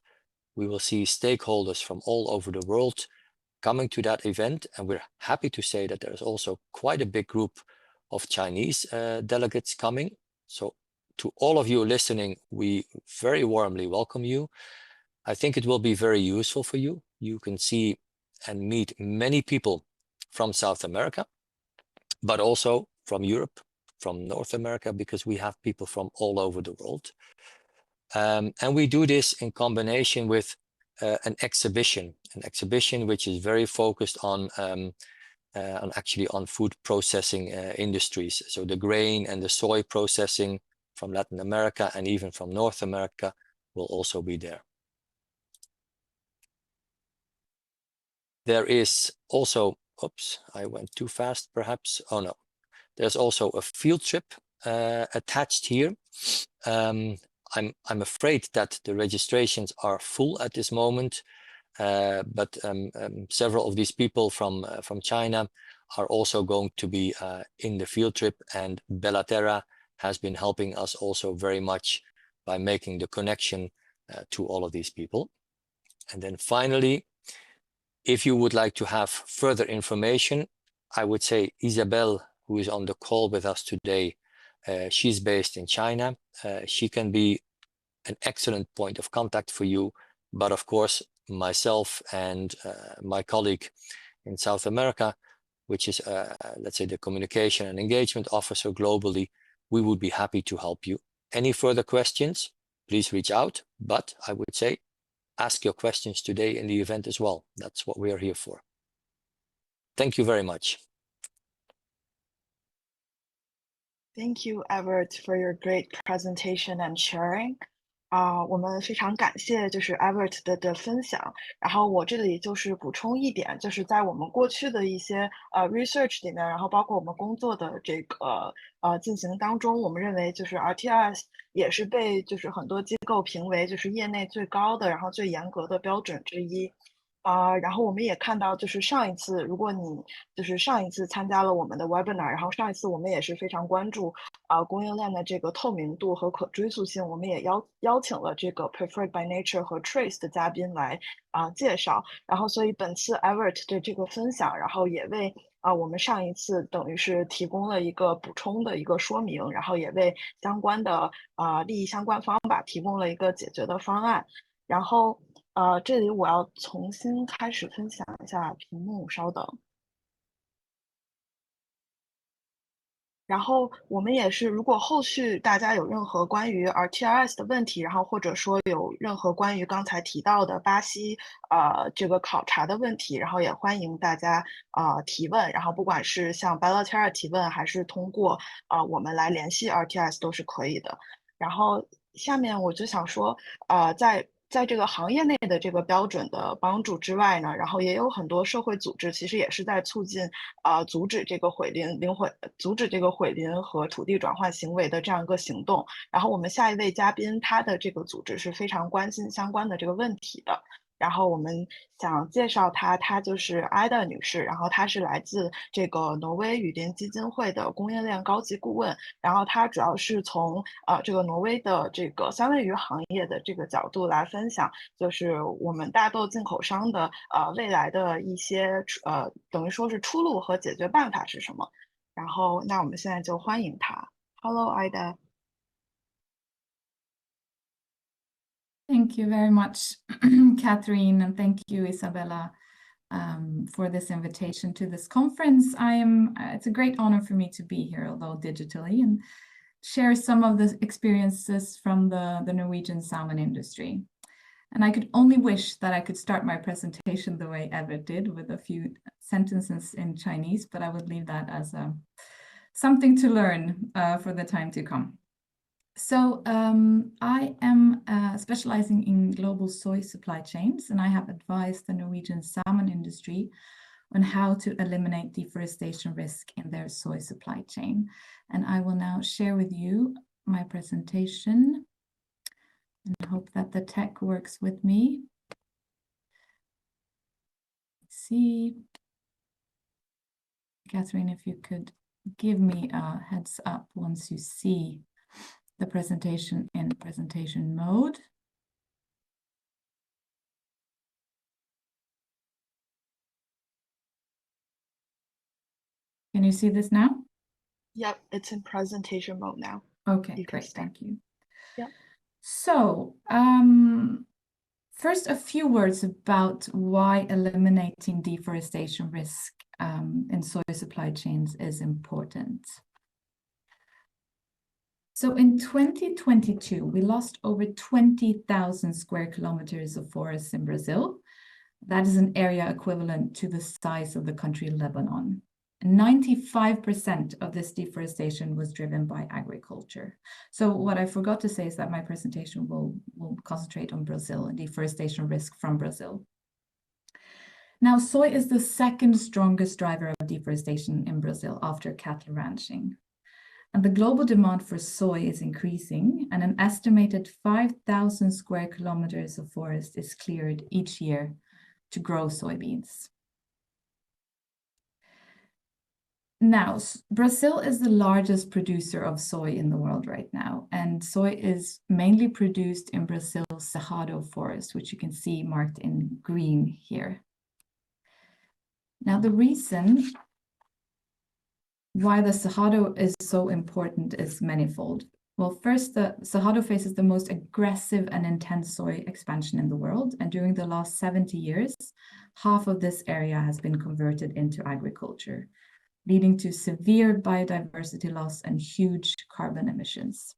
We will see stakeholders from all over the world coming to that event. And we're happy to say that there's also quite a big group of Chinese delegates coming. So to all of you listening, we very warmly welcome you. I think it will be very useful for you. You can see and meet many people from South America, but also from Europe, from North America, because we have people from all over the world. And we do this in combination with an exhibition which is very focused on actually on food processing industries. So the grain and the soy processing from Latin America and even from North America will also be there. There is also, oops, I went too fast perhaps. Oh no, there's also a field trip attached here. I'm afraid that the registrations are full at this moment, but several of these people from China are also going to be in the field trip, and Bellaterra has been helping us also very much by making the connection to all of these people. And then finally, if you would like to have further information, I would say Isabel, who is on the call with us today, she's based in China. She can be an excellent point of contact for you. But of course, myself and my colleague in South America, which is, let's say, the communication and engagement officer globally, we would be happy to help you. Any further questions, please reach out. But I would say, ask your questions today in the event as well. That's what we are here for. Thank you very much. Thank you, Everett, for your great presentation and sharing. 我们非常感谢就是 Everett 的分享。然后我这里就是补充一点，就是在我们过去的一些research 里面，然后包括我们工作的这个进行当中，我们认为就是 RTS 也是被就是很多机构评为就是业内最高的，然后最严格的标准之一。然后我们也看到，就是上一次，如果你就是上一次参加了我们的 webinar， 然后上一次我们也是非常关注供应链的这个透明度和可追溯性，我们也邀请了这个 Preferred by Nature 和 Trace 的嘉宾来介绍。然后所以本次 Everett 的这个分享，然后也为我们上一次等于是提供了一个补充的一个说明，然后也为相关的利益相关方法提供了一个解决的方案。然后这里我要重新开始分享一下屏幕，稍等。然后我们也是，如果后续大家有任何关于 RTRS 的问题，然后或者说有任何关于刚才提到的巴西这个考察的问题，然后也欢迎大家提问，然后不管是向 Bellaterra 提问，还是通过我们来联系 RTRS 都是可以的。然后下面我就想说在在这个行业内的这个标准的帮助之外呢，然后也有很多社会组织其实也是在促进阻止这个阻止这个毁林和土地转换行为的这样一个行动。然后我们下一位嘉宾，他的这个组织是非常关心相关的这个问题的。然后我们想介绍她，她就是艾达女士，然后她是来自这个挪威雨林基金会的供应链高级顾问，然后她主要是从这个挪威的这个三文鱼行业的这个角度来分享，就是我们大豆进口商的未来的一些等于说是出路和解决办法是什么。然后那我们现在就欢迎她。Hello, Ida. Thank you very much, Catherine, and thank you, Isabella, for this invitation to this conference. It's a great honor for me to be here, although digitally, and share some of the experiences from the Norwegian salmon industry. And I could only wish that I could start my presentation the way Everett did, with a few sentences in Chinese, but I would leave that as something to learn for the time to come. So I am specializing in global soy supply chains, and I have advised the Norwegian salmon industry on how to eliminate deforestation risk in their soy supply chain. And I will now share with you my presentation and hope that the tech works with me. Let's see. Catherine, if you could give me a heads up once you see the presentation in presentation mode. Can you see this now? Yep, it's in presentation mode now. Okay, great, thank you. Yep. So, first, a few words about why eliminating deforestation risk in soy supply chains is important. So in 2022, we lost over 20,000 square kilometers of forests in Brazil. That is an area equivalent to the size of the country Lebanon. 95% of this deforestation was driven by agriculture. So what I forgot to say is that my presentation will concentrate on Brazil and deforestation risk from Brazil. Now, soy is the second strongest driver of deforestation in Brazil after cattle ranching. And the global demand for soy is increasing, and an estimated 5,000 square kilometers of forest is cleared each year to grow soybeans. Now, Brazil is the largest producer of soy in the world right now, and soy is mainly produced in Brazil's Cerrado forest, which you can see marked in green here. Now, the reason why the Cerrado is so important is manifold. Well, first, the Cerrado faces the most aggressive and intense soy expansion in the world, and during the last 70 years, half of this area has been converted into agriculture, leading to severe biodiversity loss and huge carbon emissions.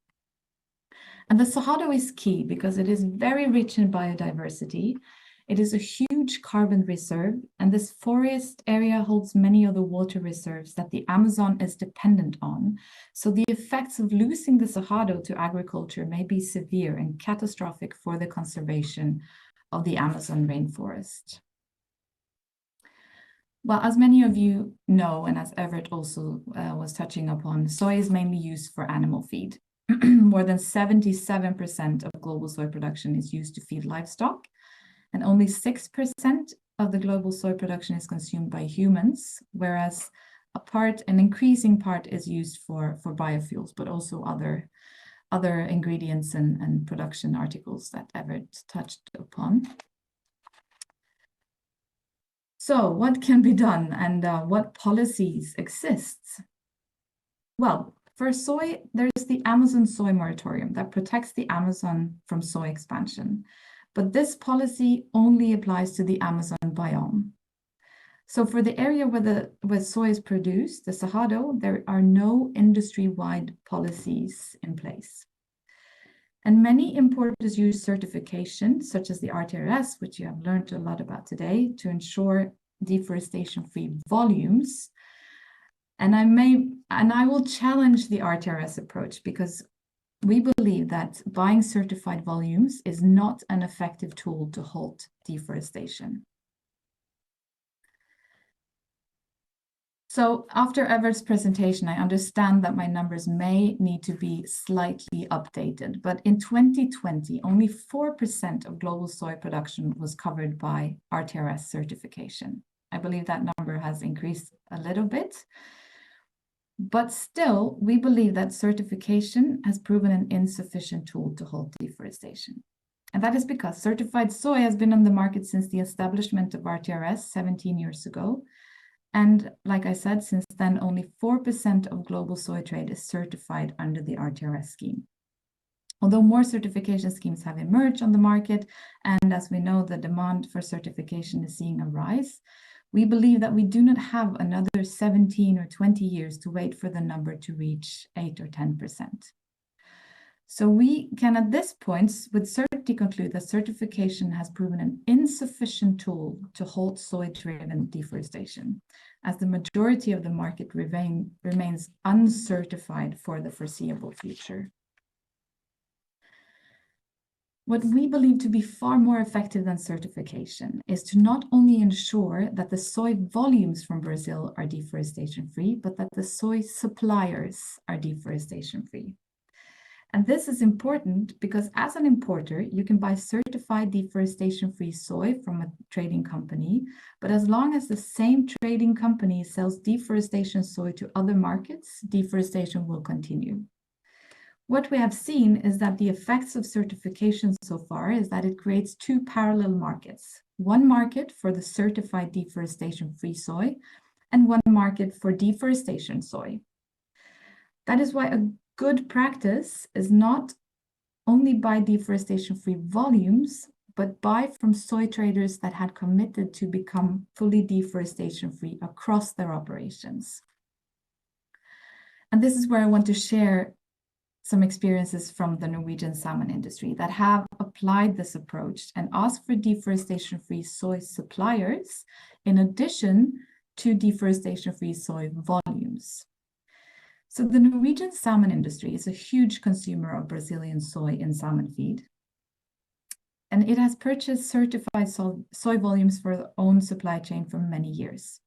And the Cerrado is key because it is very rich in biodiversity. It is a huge carbon reserve, and this forest area holds many of the water reserves that the Amazon is dependent on. So the effects of losing the Cerrado to agriculture may be severe and catastrophic for the conservation of the Amazon rainforest. Well, as many of you know, and as Everett also was touching upon, soy is mainly used for animal feed. More than 77% of global soy production is used to feed livestock, and only 6% of the global soy production is consumed by humans, whereas an increasing part is used for biofuels, but also other ingredients and production articles that Everett touched upon. So what can be done, and what policies exist? Well, for soy, there's the Amazon Soy Moratorium that protects the Amazon from soy expansion. But this policy only applies to the Amazon biome. So for the area where soy is produced, the Cerrado, there are no industry-wide policies in place. And many importers use certification, such as the RTRS, which you have learned a lot about today, to ensure deforestation-free volumes. And I will challenge the RTRS approach, because we believe that buying certified volumes is not an effective tool to halt deforestation. So after Evert's presentation, I understand that my numbers may need to be slightly updated, but in 2020, only 4% of global soy production was covered by RTRS certification. I believe that number has increased a little bit, but still, we believe that certification has proven an insufficient tool to halt deforestation. And that is because certified soy has been on the market since the establishment of RTRS 17 years ago. And like I said, since then, only 4% of global soy trade is certified under the RTRS scheme. Although more certification schemes have emerged on the market, and as we know, the demand for certification is seeing a rise, we believe that we do not have another 17 or 20 years to wait for the number to reach 8 or 10%. So we can at this point with certainty conclude that certification has proven an insufficient tool to halt soy-driven deforestation, as the majority of the market remains uncertified for the foreseeable future. What we believe to be far more effective than certification is to not only ensure that the soy volumes from Brazil are deforestation-free, but that the soy suppliers are deforestation-free. And this is important because as an importer, you can buy certified deforestation-free soy from a trading company, but as long as the same trading company sells deforestation soy to other markets, deforestation will continue. What we have seen is that the effects of certification so far is that it creates two parallel markets. One market for the certified deforestation-free soy and one market for deforestation soy. That is why a good practice is not only buy deforestation-free volumes, but buy from soy traders that had committed to become fully deforestation-free across their operations. And this is where I want to share some experiences from the Norwegian salmon industry that have applied this approach and asked for deforestation-free soy suppliers in addition to deforestation-free soy volumes. So the Norwegian salmon industry is a huge consumer of Brazilian soy in salmon feed. And it has purchased certified soy volumes for its own supply chain for many years.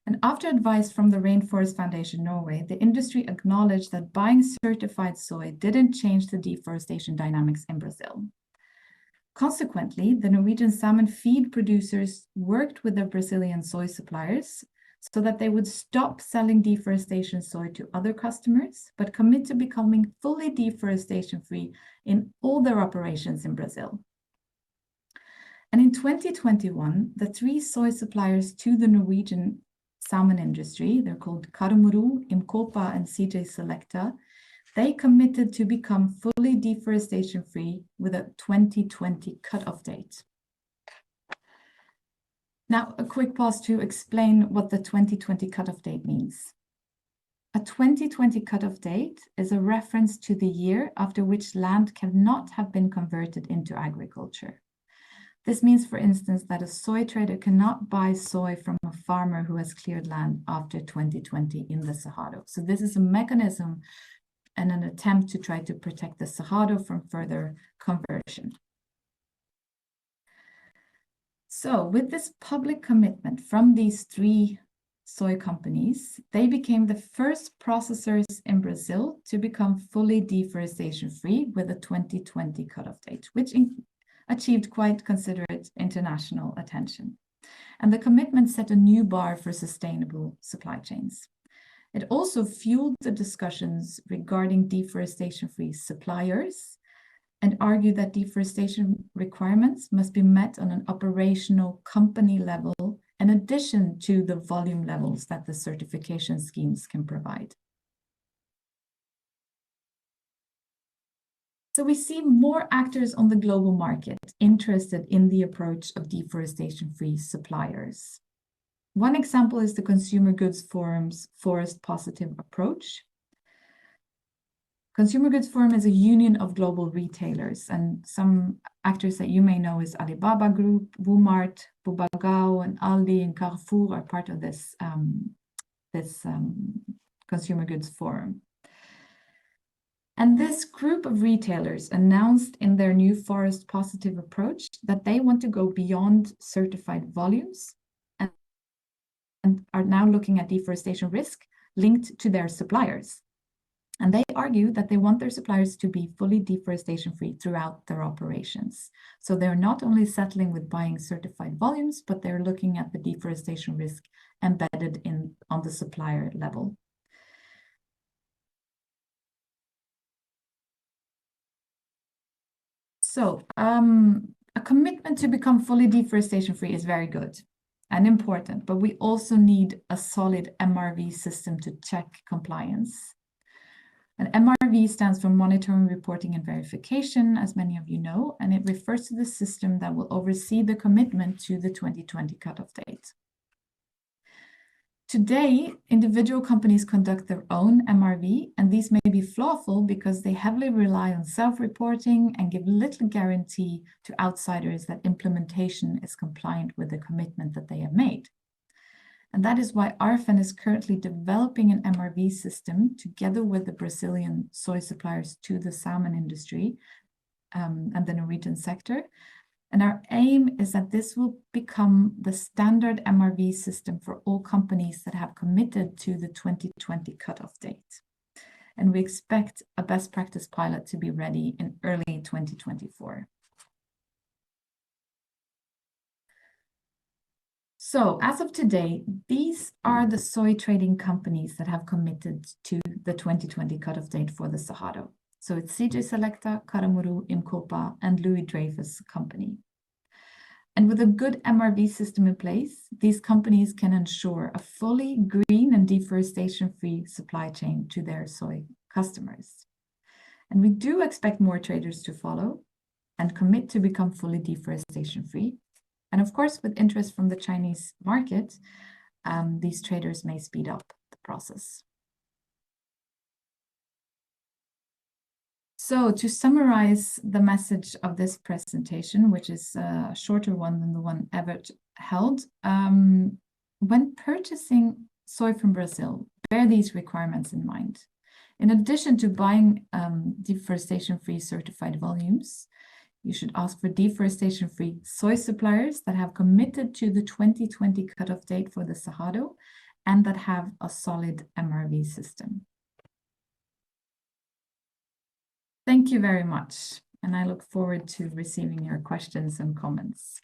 And after advice from the Rainforest Foundation Norway, the industry acknowledged that buying certified soy didn't change the deforestation dynamics in Brazil. Consequently, the Norwegian salmon feed producers worked with their Brazilian soy suppliers so that they would stop selling deforestation soy to other customers, but commit to becoming fully deforestation-free in all their operations in Brazil. And in 2021, the three soy suppliers to the Norwegian salmon industry, they're called Karmuru, Imcopa, and CJ Selecta, they committed to become fully deforestation-free with a 2020 cutoff date. Now, a quick pause to explain what the 2020 cutoff date means. A 2020 cutoff date is a reference to the year after which land cannot have been converted into agriculture. This means, for instance, that a soy trader cannot buy soy from a farmer who has cleared land after 2020 in the Cerrado. So this is a mechanism and an attempt to try to protect the Cerrado from further conversion. So with this public commitment from these three soy companies, they became the first processors in Brazil to become fully deforestation-free with a 2020 cutoff date, which achieved quite considerate international attention. And the commitment set a new bar for sustainable supply chains. It also fueled the discussions regarding deforestation-free suppliers and argued that deforestation requirements must be met on an operational company level in addition to the volume levels that the certification schemes can provide. So we see more actors on the global market interested in the approach of deforestation-free suppliers. One example is the Consumer Goods Forum's Forest Positive approach. Consumer Goods Forum is a union of global retailers, and some actors that you may know is Alibaba Group, Walmart, Bubagao, and Aldi and Carrefour are part of this, Consumer Goods Forum. And this group of retailers announced in their new forest positive approach that they want to go beyond certified volumes and are now looking at deforestation risk linked to their suppliers. And they argue that they want their suppliers to be fully deforestation-free throughout their operations. So they're not only settling with buying certified volumes, but they're looking at the deforestation risk embedded on the supplier level. So a commitment to become fully deforestation-free is very good and important, but we also need a solid MRV system to check compliance. And MRV stands for Monitoring, Reporting, and Verification, as many of you know, and it refers to the system that will oversee the commitment to the 2020 cutoff date. Today, individual companies conduct their own MRV, and these may be flawful because they heavily rely on self-reporting and give little guarantee to outsiders that implementation is compliant with the commitment that they have made. And that is why ARFN is currently developing an MRV system together with the Brazilian soy suppliers to the salmon industry and the Norwegian sector. And our aim is that this will become the standard MRV system for all companies that have committed to the 2020 cutoff date. And we expect a best practice pilot to be ready in early 2024. So as of today, these are the soy trading companies that have committed to the 2020 cutoff date for the Cerrado. So it's CJ Selecta, Caramuru, Imcopa, and Louis Dreyfus Company. And with a good MRV system in place, these companies can ensure a fully green and deforestation-free supply chain to their soy customers. And we do expect more traders to follow and commit to become fully deforestation-free. And of course, with interest from the Chinese market, these traders may speed up the process. So to summarize the message of this presentation, which is a shorter one than the one Evert held, when purchasing soy from Brazil, bear these requirements in mind. In addition to buying deforestation-free certified volumes, you should ask for deforestation-free soy suppliers that have committed to the 2020 cutoff date for the Cerrado and that have a solid MRV system. Thank you very much, and I look forward to receiving your questions and comments.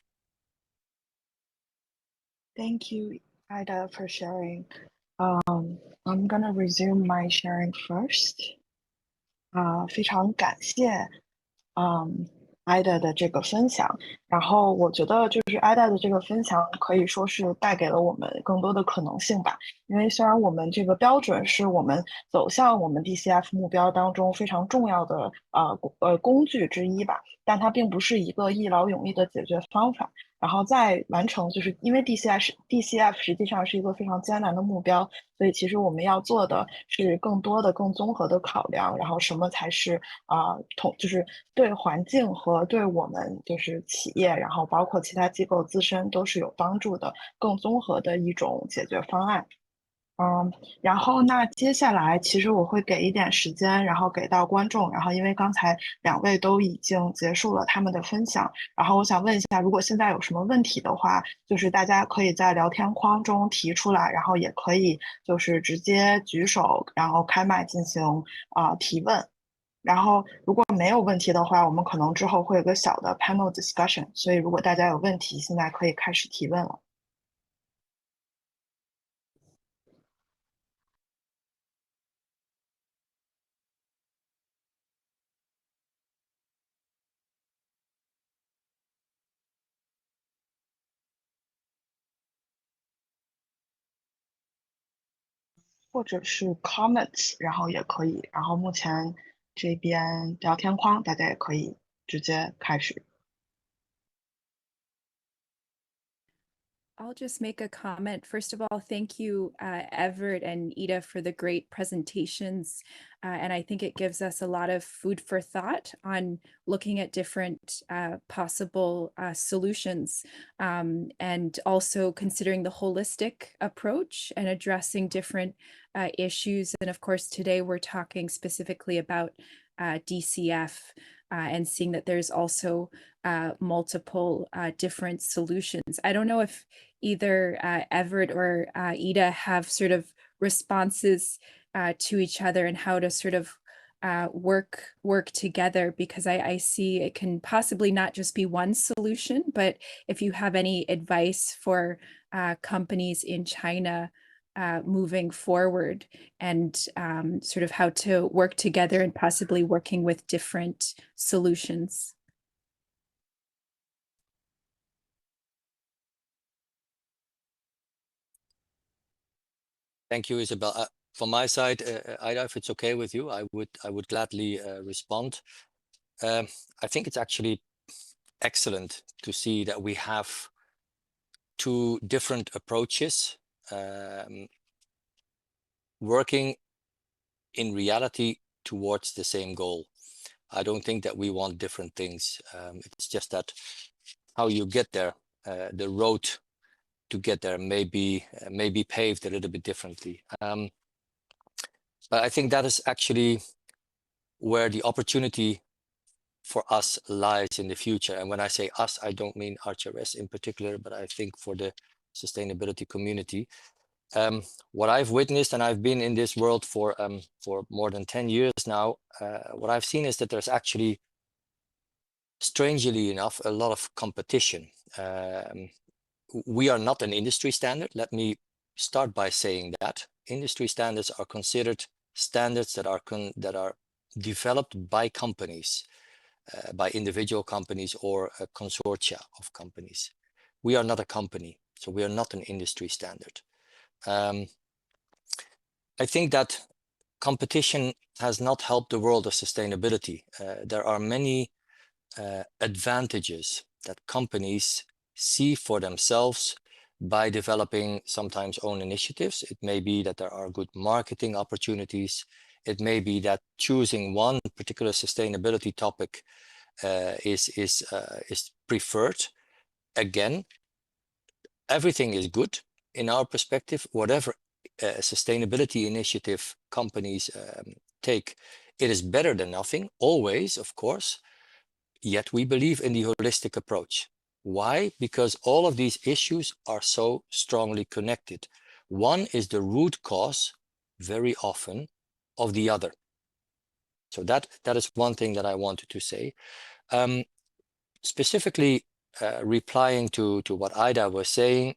Thank you, Ida, for sharing. I'm gonna resume my sharing first. 非常感谢Ida 的这个分享，然后我觉得就是 Ida 的这个分享可以说是带给了我们更多的可能性吧。因为虽然我们这个标准是我们走向我们 DCF 目标当中非常重要的工具之一吧，但它并不是一个一劳永逸的解决方法。然后在完成，就是因为 DCF 实际上是一个非常艰难的目标，所以其实我们要做的是更多的、更综合的考量，然后什么才是就是对环境和对我们就是企业，然后包括其他机构自身都是有帮助的、更综合的一种解决方案。然后那接下来其实我会给一点时间，然后给到观众，然后因为刚才2位都已经结束了他们的分享，然后我想问一下，如果现在有什么问题的话，就是大家可以在聊天框中提出来，然后也可以就是直接举手，然后开麦进行提问。然后如果没有问题的话，我们可能之后会有个小的 panel discussion， 所以如果大家有问题，现在可以开始提问了。或者是 comments， 然后也可以，然后目前这边聊天框大家也可以直接开始。I'll just make a comment. First of all, thank you, Everett and Ida, for the great presentations. And I think it gives us a lot of food for thought on looking at different possible solutions and also considering the holistic approach and addressing different issues. And of course, today we're talking specifically about DCF and seeing that there's also multiple different solutions. I don't know if either Everett or Ida have sort of responses to each other and how to sort of work together, because I see it can possibly not just be one solution, but if you have any advice for companies in China moving forward and sort of how to work together and possibly working with different solutions. Thank you, Isabel. From my side, Ida, if it's okay with you, I would gladly respond. I think it's actually excellent to see that we have two different approaches working in reality towards the same goal. I don't think that we want different things. It's just that how you get there, the road to get there may be paved a little bit differently. But I think that is actually where the opportunity for us lies in the future. And when I say us, I don't mean RTRS in particular, but I think for the sustainability community. What I've witnessed, and I've been in this world for more than 10 years now, what I've seen is that there's actually, strangely enough, a lot of competition. We are not an industry standard. Let me start by saying that. Industry standards are considered standards that are developed by companies, by individual companies or a consortia of companies. We are not a company, so we are not an industry standard. I think that competition has not helped the world of sustainability. There are many advantages that companies see for themselves by developing sometimes own initiatives. It may be that there are good marketing opportunities. It may be that choosing one particular sustainability topic is preferred. Again, everything is good in our perspective. Whatever sustainability initiative companies take, it is better than nothing, always, of course. Yet we believe in the holistic approach. Why? Because all of these issues are so strongly connected. One is the root cause, very often, of the other. So that is one thing that I wanted to say. Specifically replying to what Ida was saying,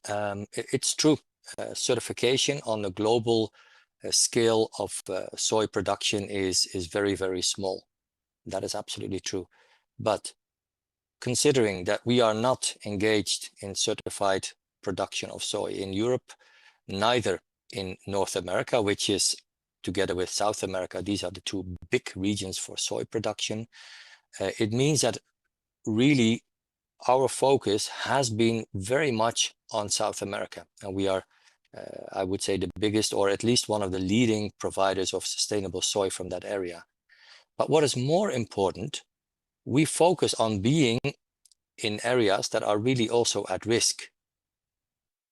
it's true. Certification on the global scale of soy production is very, very small. That is absolutely true. But considering that we are not engaged in certified production of soy in Europe, neither in North America, which is together with South America, these are the two big regions for soy production. It means that really our focus has been very much on South America. And we are, I would say, the biggest, or at least one of the leading providers of sustainable soy from that area. But what is more important, we focus on being in areas that are really also at risk.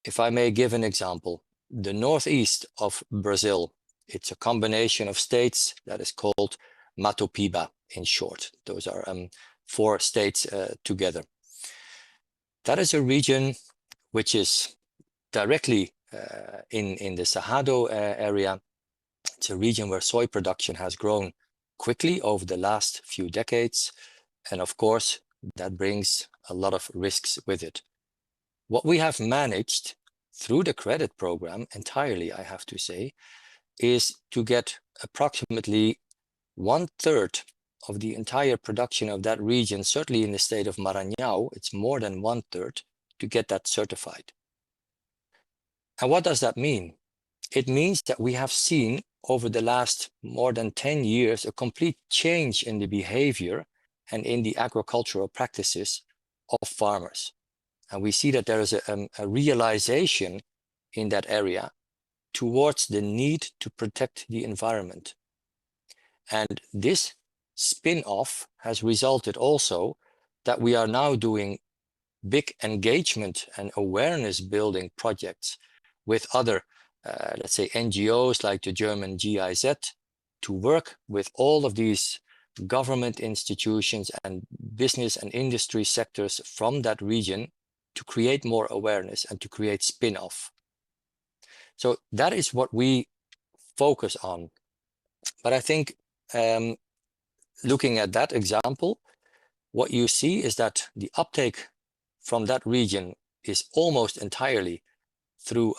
If I may give an example, the northeast of Brazil, it's a combination of states that is called Mato Piba in short. Those are 4 states together. That is a region which is directly in the Cerrado area. It's a region where soy production has grown quickly over the last few decades. And of course, that brings a lot of risks with it. What we have managed through the credit program entirely, I have to say, is to get approximately 1/3 of the entire production of that region, certainly in the state of Maranhão, it's more than 1/3, to get that certified. And what does that mean? It means that we have seen over the last more than 10 years a complete change in the behavior and in the agricultural practices of farmers. And we see that there is a realization in that area towards the need to protect the environment. And this spin-off has resulted also that we are now doing big engagement and awareness building projects with other, let's say, NGOs like the German GIZ, to work with all of these government institutions and business and industry sectors from that region to create more awareness and to create spin-off. So that is what we focus on. But I think looking at that example, what you see is that the uptake from that region is almost entirely through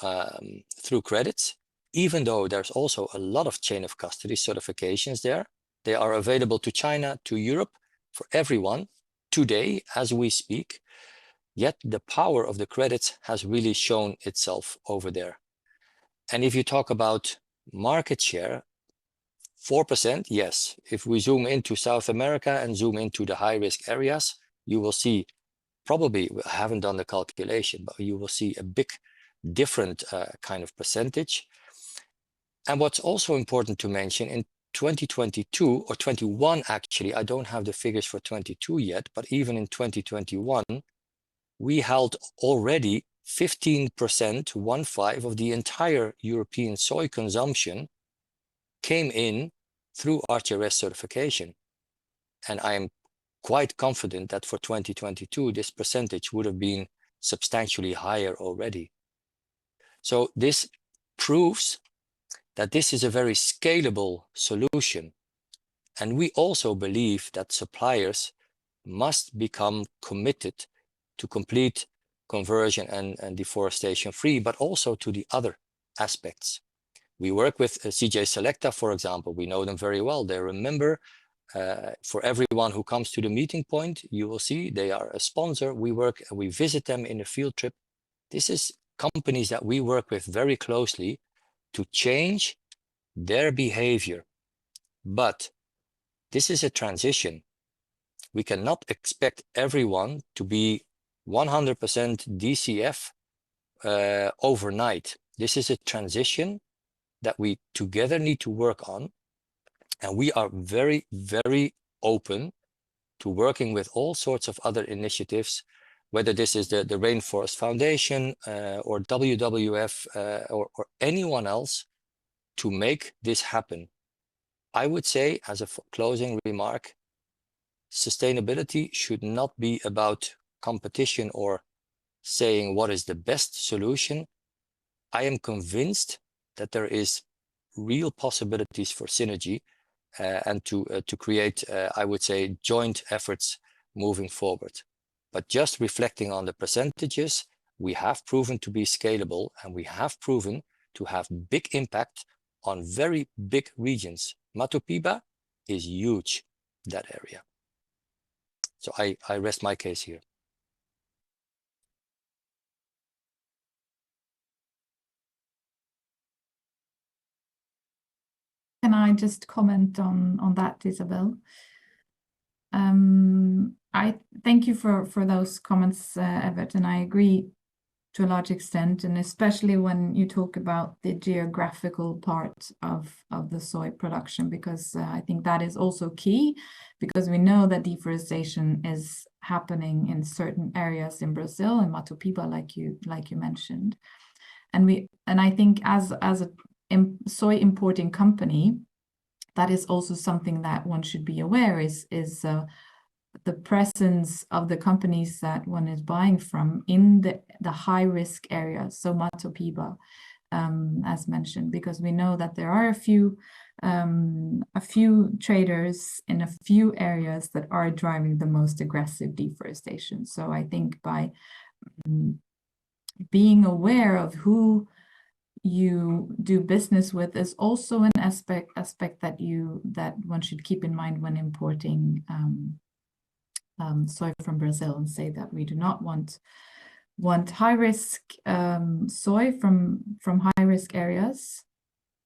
credits, even though there's also a lot of chain of custody certifications there. They are available to China, to Europe, for everyone today as we speak. Yet the power of the credits has really shown itself over there. And if you talk about market share, 4%, yes. If we zoom into South America and zoom into the high-risk areas, you will see, probably, I haven't done the calculation, but you will see a big different kind of percentage. And what's also important to mention, in 2022 or 21 actually, I don't have the figures for 22 yet, but even in 2021, we held already 15%, 1/5 of the entire European soy consumption came in through RTRS certification. And I am quite confident that for 2022, this percentage would have been substantially higher already. So this proves that this is a very scalable solution. And we also believe that suppliers must become committed to complete conversion and deforestation free, but also to the other aspects. We work with CJ Selecta, for example. We know them very well. They're a member. For everyone who comes to the meeting point, you will see they are a sponsor. We visit them in a field trip. This is companies that we work with very closely to change their behavior. But this is a transition. We cannot expect everyone to be 100% DCF overnight. This is a transition that we together need to work on. And we are very, very open to working with all sorts of other initiatives, whether this is the Rainforest Foundation or WWF or anyone else, to make this happen. I would say, as a closing remark, sustainability should not be about competition or saying what is the best solution. I am convinced that there is real possibilities for synergy and to create, I would say, joint efforts moving forward. But just reflecting on the percentages, we have proven to be scalable, and we have proven to have big impact on very big regions. Matopiba is huge, that area. So I rest my case here. Can I just comment on that, Isabel? I thank you for those comments, Evert, and I agree to a large extent, and especially when you talk about the geographical part of the soy production, because I think that is also key, because we know that deforestation is happening in certain areas in Brazil, in Matopiba, like you mentioned, and I think as a soy importing company, that is also something that one should be aware is the presence of the companies that one is buying from in the high risk areas, so Matopiba, as mentioned, because we know that there are a few traders in a few areas that are driving the most aggressive deforestation. So I think by being aware of who you do business with is also an aspect that one should keep in mind when importing soy from Brazil, and say that we do not want high risk soy from high risk areas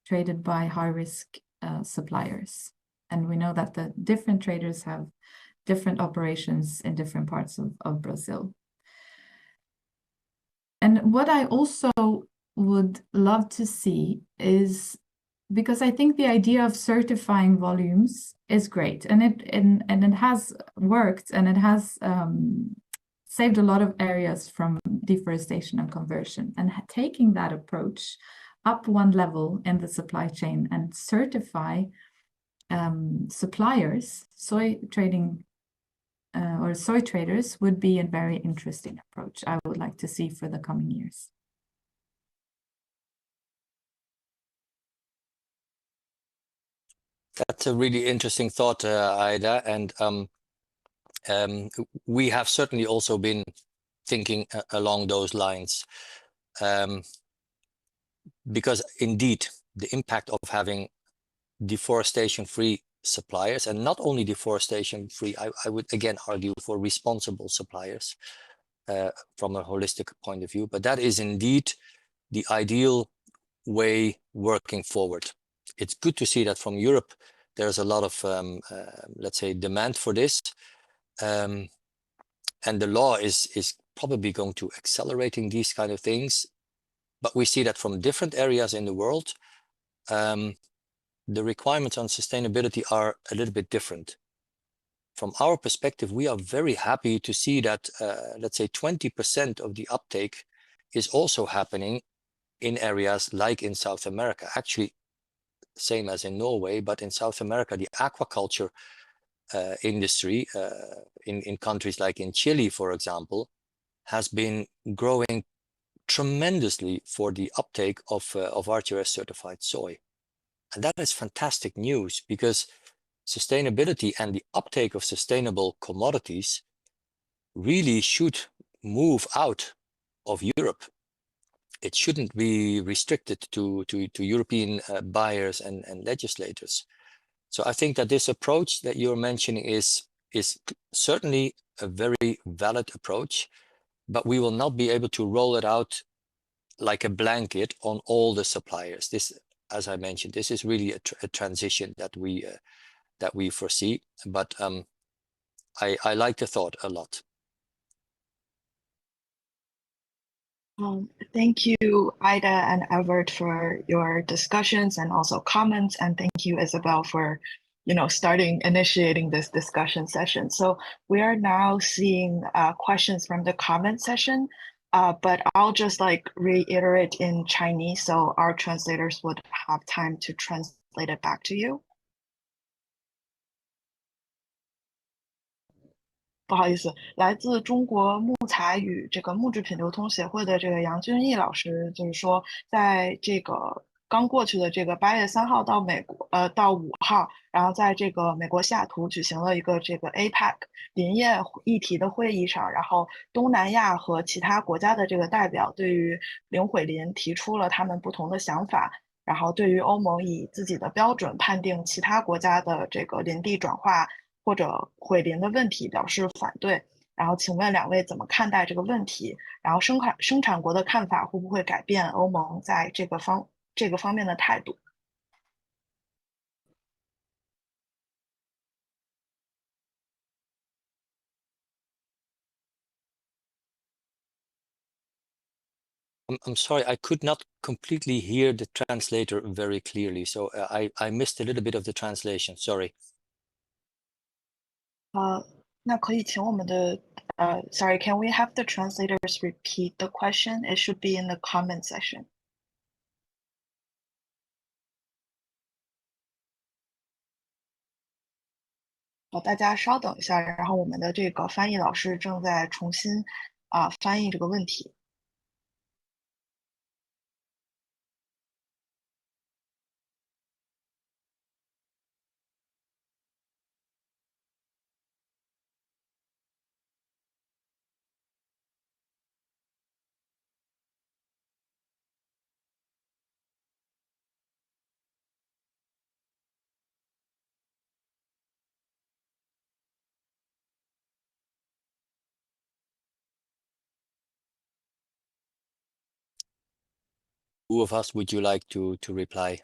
traded by high risk suppliers. And we know that the different traders have different operations in different parts of Brazil. And what I also would love to see is, because I think the idea of certifying volumes is great, and it has worked, and it has saved a lot of areas from deforestation and conversion. And taking that approach up one level in the supply chain and certify suppliers, soy trading or soy traders would be a very interesting approach I would like to see for the coming years. That's a really interesting thought, Ida, and we have certainly also been thinking along those lines, because indeed the impact of having deforestation-free suppliers, and not only deforestation-free, I would again argue for responsible suppliers from a holistic point of view, but that is indeed the ideal way working forward. It's good to see that from Europe there's a lot of let's say demand for this, and the law is probably going to accelerating these kind of things, but we see that from different areas in the world the requirements on sustainability are a little bit different. From our perspective, we are very happy to see that let's say 20% of the uptake is also happening in areas like in South America, actually same as in Norway, but in South America, the aquaculture industry in countries like in Chile, for example, has been growing tremendously for the uptake of RTS certified soy. And that is fantastic news, because sustainability and the uptake of sustainable commodities really should move out of Europe. It shouldn't be restricted to European buyers and legislators. So I think that this approach that you're mentioning is certainly a very valid approach, but we will not be able to roll it out like a blanket on all the suppliers. This, as I mentioned, this is really a transition that we foresee, but I like the thought a lot. Thank you, Ida and Everett, for your discussions and also comments, and thank you, Isabel, for initiating this discussion session. So we are now seeing questions from the comment session, but I'll just reiterate in Chinese so our translators would have time to translate it back to you. 不好意思，来自中国木材与这个木制品流通协会的这个杨俊义老师，就是说，在这个刚过去的这个8月3号到到5号，然后在这个美国西雅图举行了一个这个 APEC 林业议题的会议上，然后东南亚和其他国家的这个代表对于零毁林提出了他们不同的想法，然后对于欧盟以自己的标准判定其他国家的这个林地转化或者毁林的问题表示反对，然后请问两位怎么看待这个问题？然后生产国的看法会不会改变欧盟在这个方面的态度？ I'm sorry, I could not completely hear the translator very clearly, so I missed a little bit of the translation. Sorry. 那可以请我们的sorry, can we have the translators repeat the question? It should be in the comment section. 好，大家稍等一下，然后我们的这个翻译老师正在重新翻译这个问题。Who of us would you like to reply?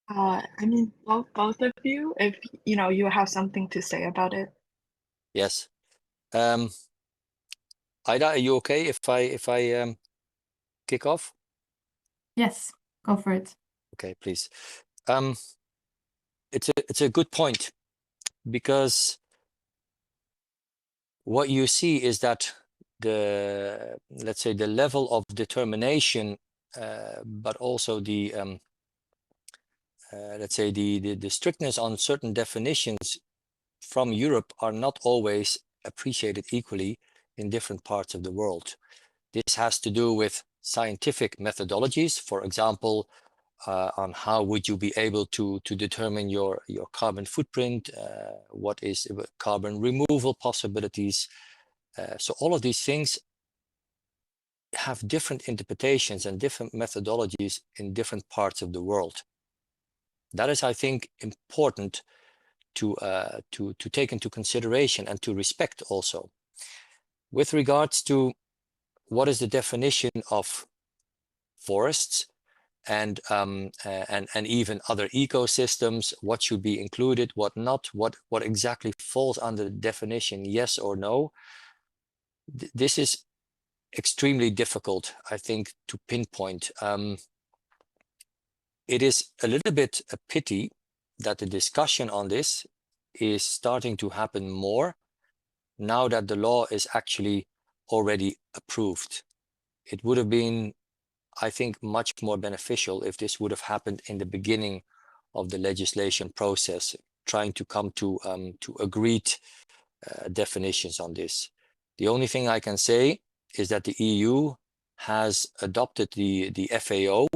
I mean, both of you, if you have something to say about it. Yes. Ida, are you okay if I kick off? Yes, go for it. Okay, please. It's a good point, because what you see is that let's say the level of determination, but also the let's say the strictness on certain definitions from Europe are not always appreciated equally in different parts of the world. This has to do with scientific methodologies, for example, on how would you be able to determine your carbon footprint, what is carbon removal possibilities. So all of these things have different interpretations and different methodologies in different parts of the world. That is, I think, important to take into consideration and to respect also. With regards to what is the definition of forests and even other ecosystems, what should be included, what not, what exactly falls under the definition, yes or no, this is extremely difficult, I think, to pinpoint. It is a little bit a pity that the discussion on this is starting to happen more now that the law is actually already approved. It would have been, I think, much more beneficial if this would have happened in the beginning of the legislation process, trying to come to agreed definitions on this. The only thing I can say is that the EU has adopted the FAO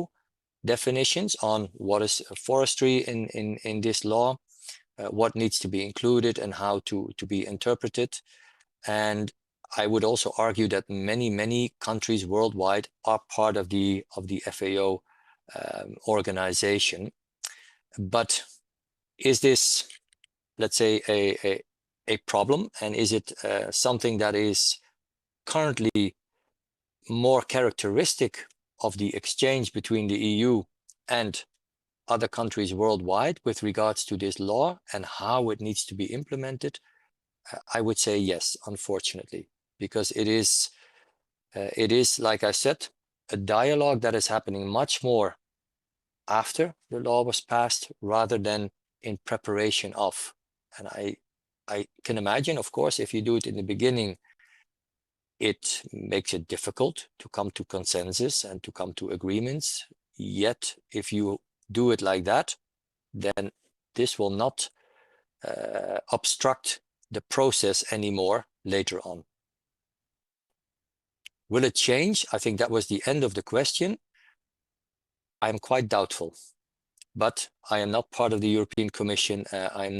definitions on what is forestry in this law, what needs to be included and how to be interpreted. And I would also argue that many countries worldwide are part of the FAO organization. But is this, let's say, a problem, and is it something that is currently more characteristic of the exchange between the EU and other countries worldwide with regards to this law and how it needs to be implemented? I would say yes, unfortunately, because it is, like I said, a dialogue that is happening much more after the law was passed rather than in preparation of. And I can imagine, of course, if you do it in the beginning, it makes it difficult to come to consensus and to come to agreements. Yet, if you do it like that, then this will not obstruct the process anymore later on. Will it change? I think that was the end of the question. I'm quite doubtful, but I am not part of the European Commission. I'm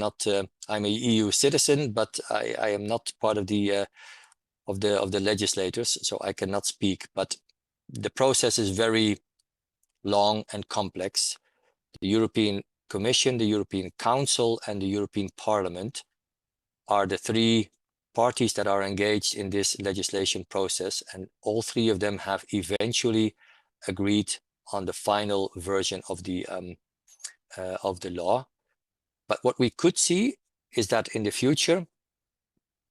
a EU citizen, but I am not part of the legislators, so I cannot speak. But the process is very long and complex. The European Commission, the European Council, and the European Parliament are the three parties that are engaged in this legislation process, and all three of them have eventually agreed on the final version of the law. But what we could see is that in the future,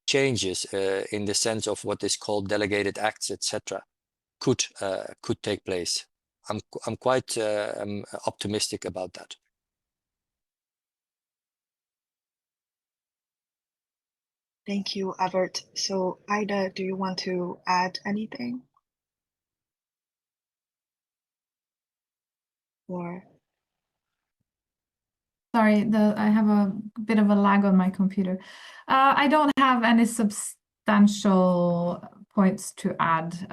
changes in the sense of what is called delegated acts, etc., could take place. I'm quite optimistic about that. Thank you, Albert. So, Ida, do you want to add anything? Or Sorry, I have a bit of a lag on my computer. I don't have any substantial points to add,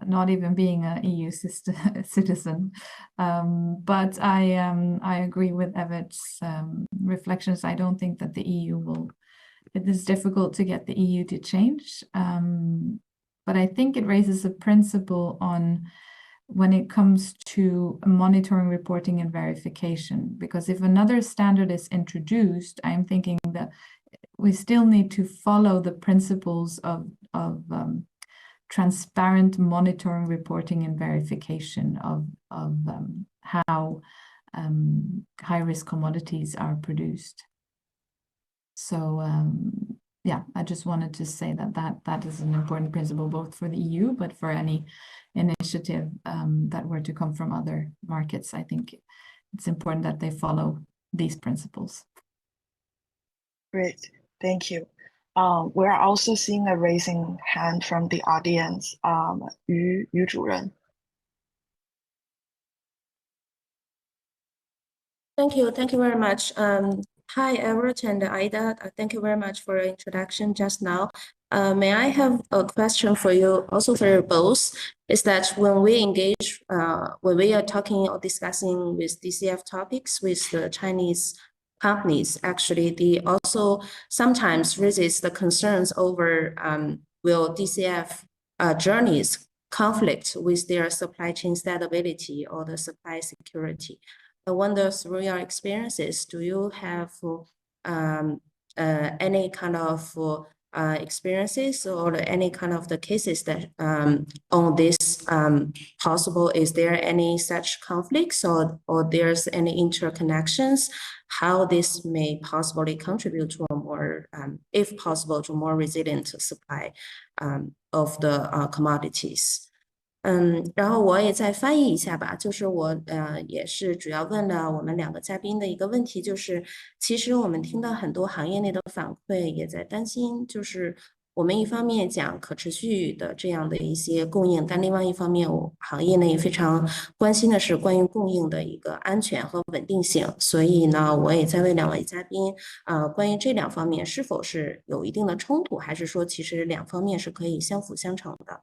not even being an EU citizen. But I agree with Evert's reflections. I don't think that the EU will. It is difficult to get the EU to change. But I think it raises a principle on when it comes to monitoring, reporting, and verification. Because if another standard is introduced, I'm thinking that we still need to follow the principles of transparent monitoring, reporting, and verification of how high-risk commodities are produced. So yeah, I just wanted to say that is an important principle both for the EU, but for any initiative that were to come from other markets. I think it's important that they follow these principles. great, thank you. We're also seeing a raising hand from the audience. Yu 主任. Thank you. Thank you very much. Hi, Everett and Ida. Thank you very much for your introduction just now. May I have a question for you, also for both, is that when we engage, when we are talking or discussing with DCF topics with the Chinese companies, actually, they also sometimes raises the concerns over will DCF journeys conflict with their supply chain stability or the supply security. I wonder, through your experiences, do you have any kind of experiences or any kind of the cases that on this possible? Is there any such conflicts or there's any interconnections? How this may possibly contribute to a more, if possible, to more resilient supply of the commodities? 然后我也再翻译一下吧，就是我也是主要问了我们两个嘉宾的一个问题，就是其实我们听到很多行业内的反馈，也在担心，就是我们一方面讲可持续的这样的一些供应，但另外一方面，行业内非常关心的是关于供应的一个安全和稳定性。所以呢，我也在问两位嘉宾，关于这两方面是否是有一定的冲突，还是说其实两方面是可以相辅相成的？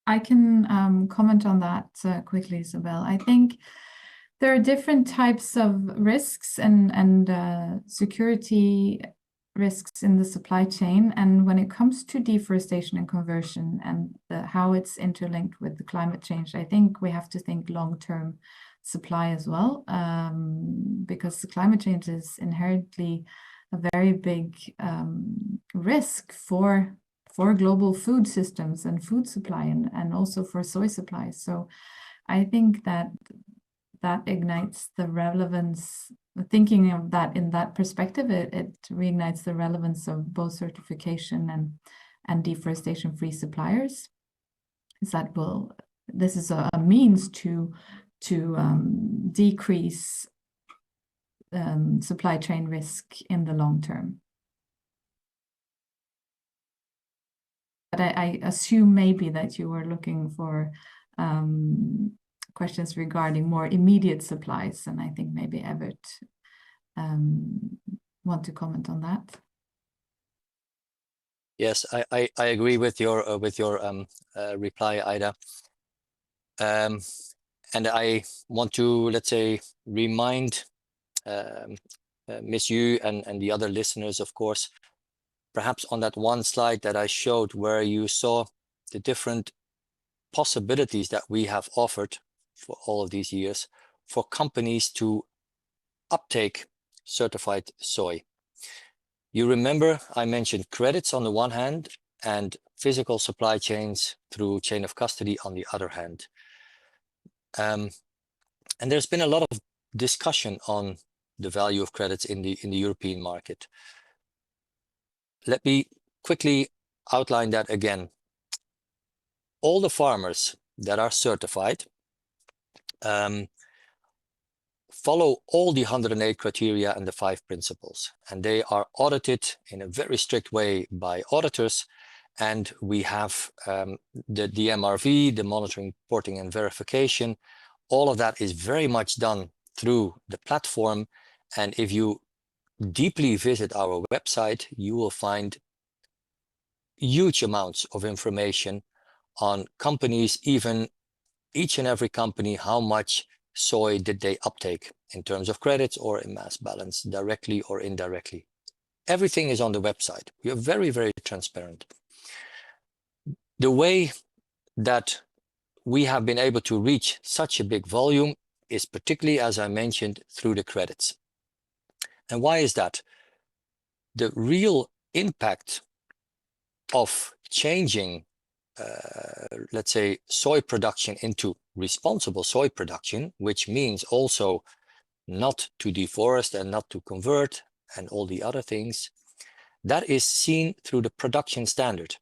I can comment on that quickly, Isabel. I think there are different types of risks and security risks in the supply chain. And when it comes to deforestation and conversion and how it's interlinked with the climate change, I think we have to think long-term supply as well, because the climate change is inherently a very big risk for global food systems and food supply and also for soy supply. So I think that ignites the relevance, thinking of that in that perspective, it reignites the relevance of both certification and deforestation-free suppliers. This is a means to decrease supply chain risk in the long term. But I assume maybe that you were looking for questions regarding more immediate supplies, and I think maybe Everett want to comment on that. Yes, I agree with your reply, Ida. And I want to, let's say, remind Miss Yu and the other listeners, of course, perhaps on that one slide that I showed where you saw the different possibilities that we have offered for all of these years for companies to uptake certified soy. You remember I mentioned credits on the one hand and physical supply chains through chain of custody on the other hand. And there's been a lot of discussion on the value of credits in the European market. Let me quickly outline that again. All the farmers that are certified follow all the 108 criteria and the 5 principles, and they are audited in a very strict way by auditors. And we have the MRV, the monitoring, reporting, and verification. All of that is very much done through the platform. And if you deeply visit our website, you will find huge amounts of information on companies, even each and every company, how much soy did they uptake in terms of credits or in mass balance, directly or indirectly. Everything is on the website. We are very, very transparent. The way that we have been able to reach such a big volume is particularly, as I mentioned, through the credits. And why is that? The real impact of changing, let's say, soy production into responsible soy production, which means also not to deforest and not to convert and all the other things, that is seen through the production standard.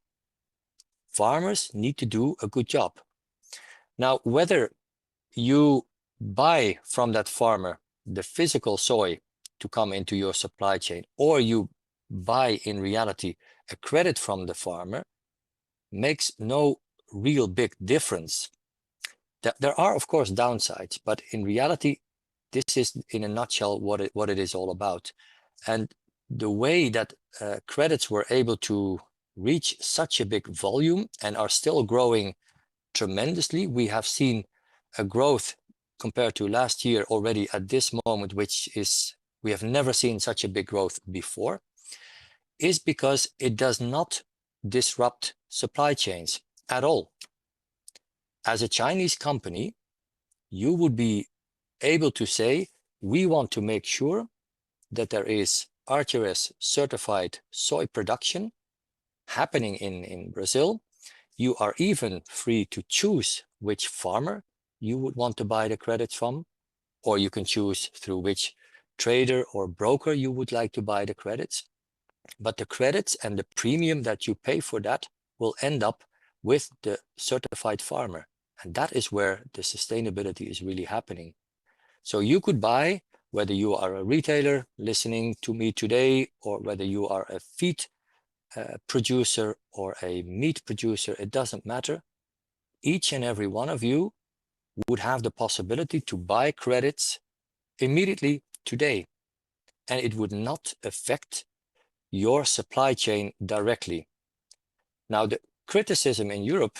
Farmers need to do a good job. Now, whether you buy from that farmer the physical soy to come into your supply chain, or you buy in reality a credit from the farmer makes no real big difference. There are, of course, downsides, but in reality, this is in a nutshell what it is all about. And the way that credits were able to reach such a big volume and are still growing tremendously, we have seen a growth compared to last year already at this moment, which is, we have never seen such a big growth before, is because it does not disrupt supply chains at all. As a Chinese company, you would be able to say, we want to make sure that there is RTRS certified soy production happening in Brazil. You are even free to choose which farmer you would want to buy the credits from, or you can choose through which trader or broker you would like to buy the credits. But the credits and the premium that you pay for that will end up with the certified farmer. And that is where the sustainability is really happening. So you could buy, whether you are a retailer listening to me today, or whether you are a feed producer or a meat producer, it doesn't matter. Each and every one of you would have the possibility to buy credits immediately today, and it would not affect your supply chain directly. Now, the criticism in Europe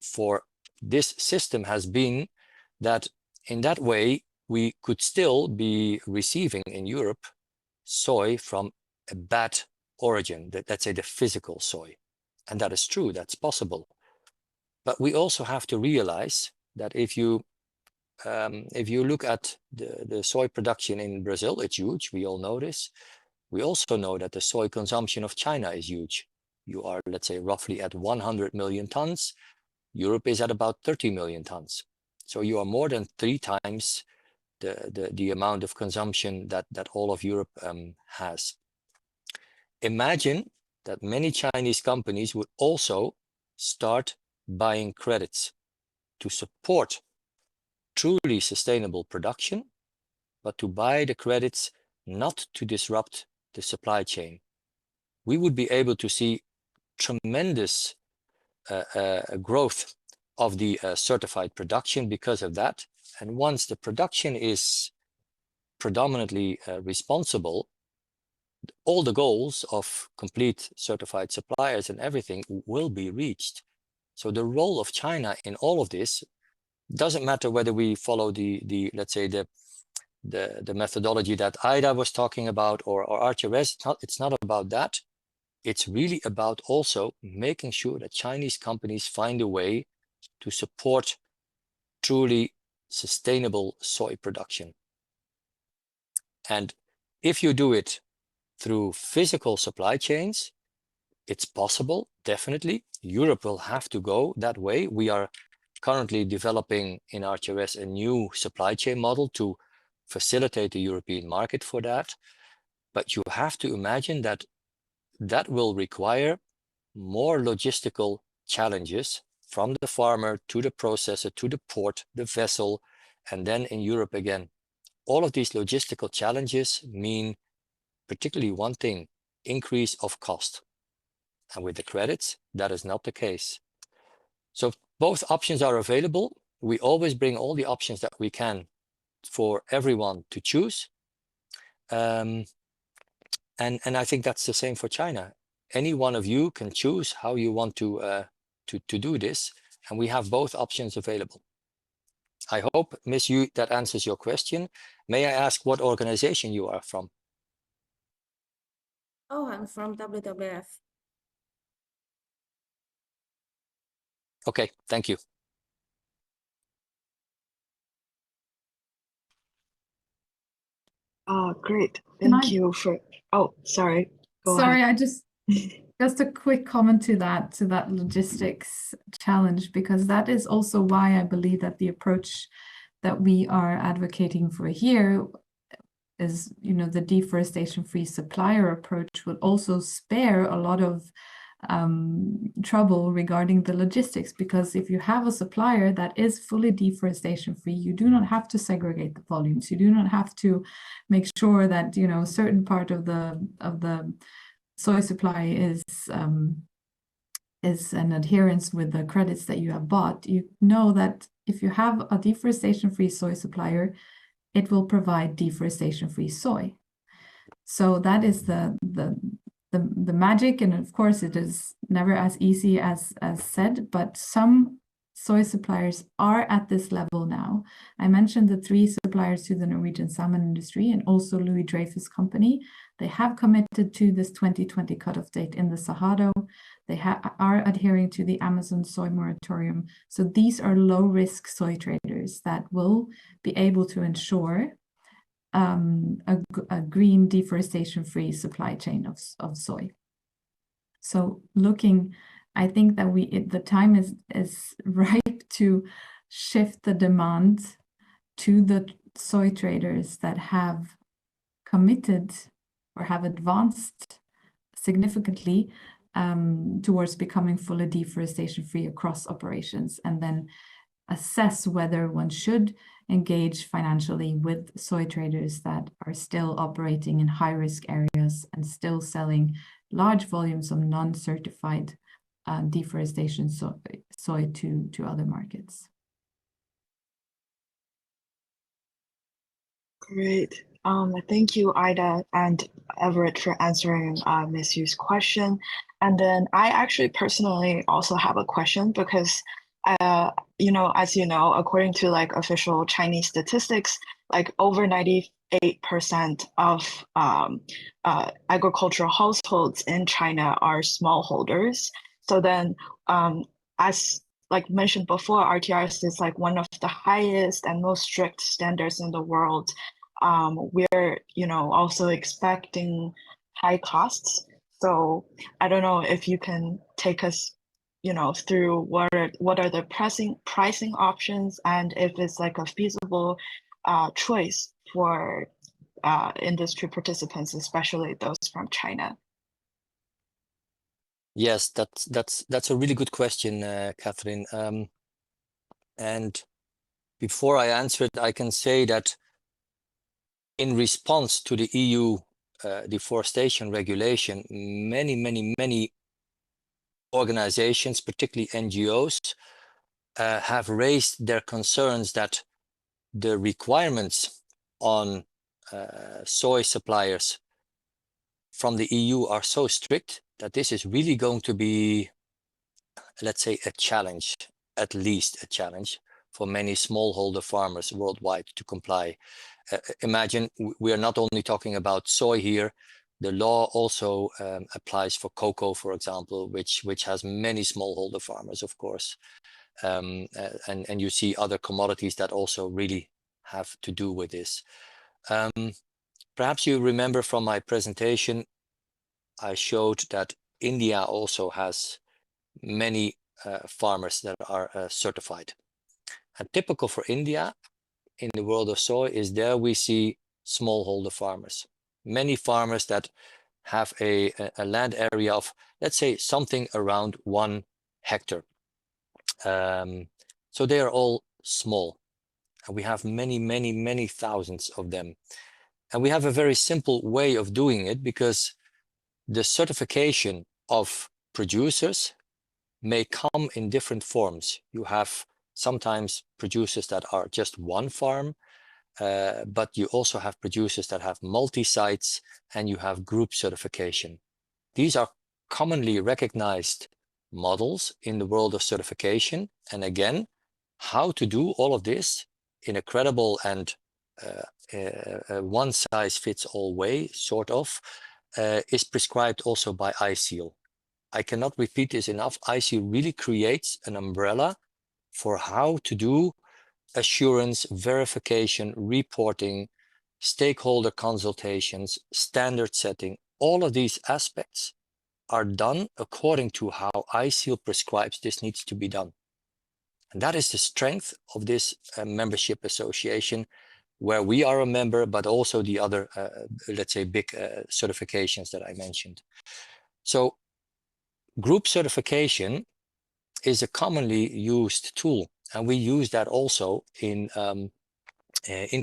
for this system has been that in that way, we could still be receiving in Europe soy from a bad origin, let's say the physical soy. And that is true, that's possible. But we also have to realize that if you look at the soy production in Brazil, it's huge, we all know this. We also know that the soy consumption of China is huge. You are, let's say, roughly at 100 million tons. Europe is at about 30 million tons. So you are more than 3 times the amount of consumption that all of Europe has. Imagine that many Chinese companies would also start buying credits to support truly sustainable production, but to buy the credits not to disrupt the supply chain. We would be able to see tremendous growth of the certified production because of that. And once the production is predominantly responsible, all the goals of complete certified suppliers and everything will be reached. So the role of China in all of this doesn't matter whether we follow the let's say the methodology that Ida was talking about or RTRS. It's not about that. It's really about also making sure that Chinese companies find a way to support truly sustainable soy production. And if you do it through physical supply chains, it's possible, definitely. Europe will have to go that way. We are currently developing in RTRS a new supply chain model to facilitate the European market for that. But you have to imagine that that will require more logistical challenges from the farmer to the processor, to the port, the vessel, and then in Europe again. All of these logistical challenges mean particularly one thing, increase of cost. And with the credits, that is not the case. So both options are available. We always bring all the options that we can for everyone to choose. And I think that's the same for China. Any one of you can choose how you want to do this, and we have both options available. I hope, Ms. Yu, that answers your question. May I ask what organization you are from? Oh, I'm from WWF. Okay, thank you. Great. Can Thank I- you for, oh, sorry. Go Sorry, ahead. I just a quick comment to that logistics challenge, because that is also why I believe that the approach that we are advocating for here is, the deforestation-free supplier approach would also spare a lot of trouble regarding the logistics, because if you have a supplier that is fully deforestation free, you do not have to segregate the volumes. You do not have to make sure that, you know, a certain part of the soy supply is an adherence with the credits that you have bought. You know that if you have a deforestation free soy supplier, it will provide deforestation free soy. So that is the magic, and of course it is never as easy as said, but some soy suppliers are at this level now. I mentioned the 3 suppliers to the Norwegian salmon industry and also Louis Dreyfus Company. They have committed to this 2020 cutoff date in the Cerrado. They are adhering to the Amazon soy moratorium. So these are low-risk soy traders that will be able to ensure a green deforestation-free supply chain of soy. So looking, I think that the time is ripe to shift the demand to the soy traders that have committed or have advanced significantly towards becoming fully deforestation-free across operations, and then assess whether one should engage financially with soy traders that are still operating in high-risk areas and still selling large volumes of non-certified deforestation soy to other markets. Great. Thank you, Ida and Everett, for answering Ms. Yu's question. And then I actually personally also have a question because, you know, as you know, according to like official Chinese statistics, like over 98% of agricultural households in China are smallholders. So then, as like mentioned before, RTRS is like one of the highest and most strict standards in the world. We're, you know, also expecting high costs. So I don't know if you can take us, you know, through what are the pricing options, and if it's like a feasible choice for industry participants, especially those from China. Yes, that's a really good question, Catherine. And before I answer it, I can say that in response to the EU deforestation regulation, many organizations, particularly NGOs, have raised their concerns that the requirements on soy suppliers from the EU are so strict that this is really going to be, let's say, a challenge, at least a challenge for many smallholder farmers worldwide to comply. Imagine we are not only talking about soy here, the law also applies for cocoa, for example, which has many smallholder farmers, of course. And you see other commodities that also really have to do with this. Perhaps you remember from my presentation, I showed that India also has many farmers that are certified. And typical for India in the world of soy is there we see smallholder farmers. Many farmers that have a land area of, let's say, something around 1 hectare. So they are all small. And we have many thousands of them. And we have a very simple way of doing it, because the certification of producers may come in different forms. You have sometimes producers that are just 1 farm, but you also have producers that have multi-sites, and you have group certification. These are commonly recognized models in the world of certification. And again, how to do all of this in a credible and one-size-fits-all way, sort of, is prescribed also by ICIL. I cannot repeat this enough. ICIL really creates an umbrella for how to do assurance, verification, reporting, stakeholder consultations, standard setting. All of these aspects are done according to how ICIL prescribes this needs to be done. And that is the strength of this membership association, where we are a member, but also the other, let's say, big certifications that I mentioned. So Group certification is a commonly used tool, and we use that also in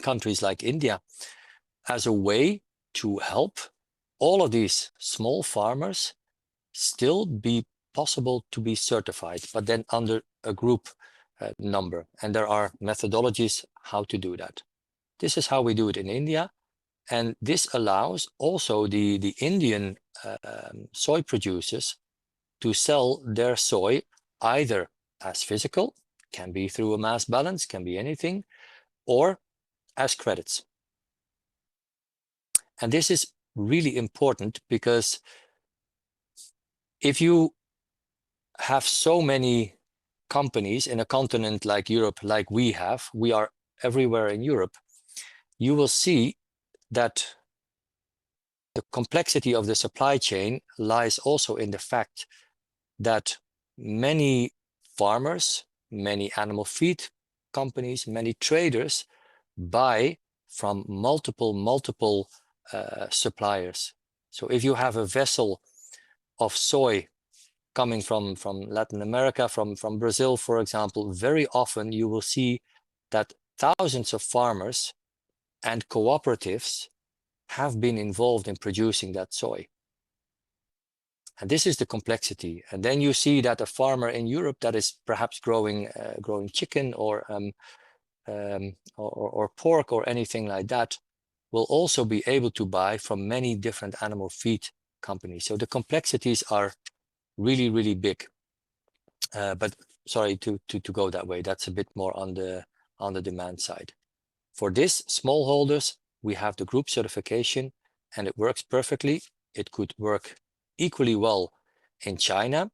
countries like India as a way to help all of these small farmers still be possible to be certified, but then under a group number. And there are methodologies how to do that. This is how we do it in India. And this allows also the Indian soy producers to sell their soy either as physical, can be through a mass balance, can be anything, or as credits. And this is really important because if you have so many companies in a continent like Europe, like we have, we are everywhere in Europe, you will see that the complexity of the supply chain lies also in the fact that many farmers, many animal feed companies, many traders buy from multiple suppliers. So if you have a vessel of soy coming from Latin America, from Brazil, for example, very often you will see that thousands of farmers and cooperatives have been involved in producing that soy. And this is the complexity. And then you see that a farmer in Europe that is perhaps growing chicken or pork or anything like that will also be able to buy from many different animal feed companies. So the complexities are really, really big. But sorry to go that way. That's a bit more on the demand side. For this, smallholders, we have the group certification, and it works perfectly. It could work equally well in China,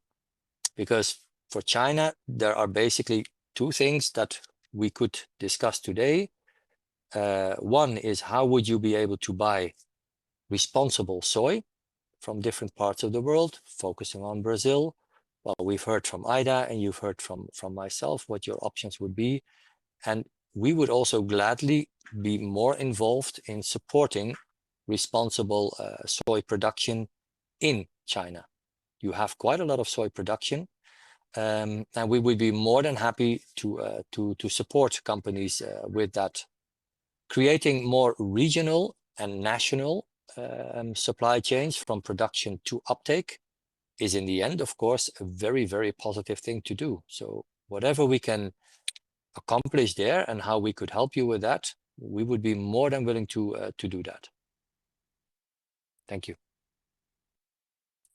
because for China, there are basically two things that we could discuss today. One is, how would you be able to buy responsible soy from different parts of the world, focusing on Brazil? Well, we've heard from Ida and you've heard from myself what your options would be. And we would also gladly be more involved in supporting responsible soy production in China. You have quite a lot of soy production, and we would be more than happy to support companies with that. Creating more regional and national supply chains from production to uptake is, in the end, of course, a very, very positive thing to do. So whatever we can accomplish there and how we could help you with that, we would be more than willing to do that. Thank you.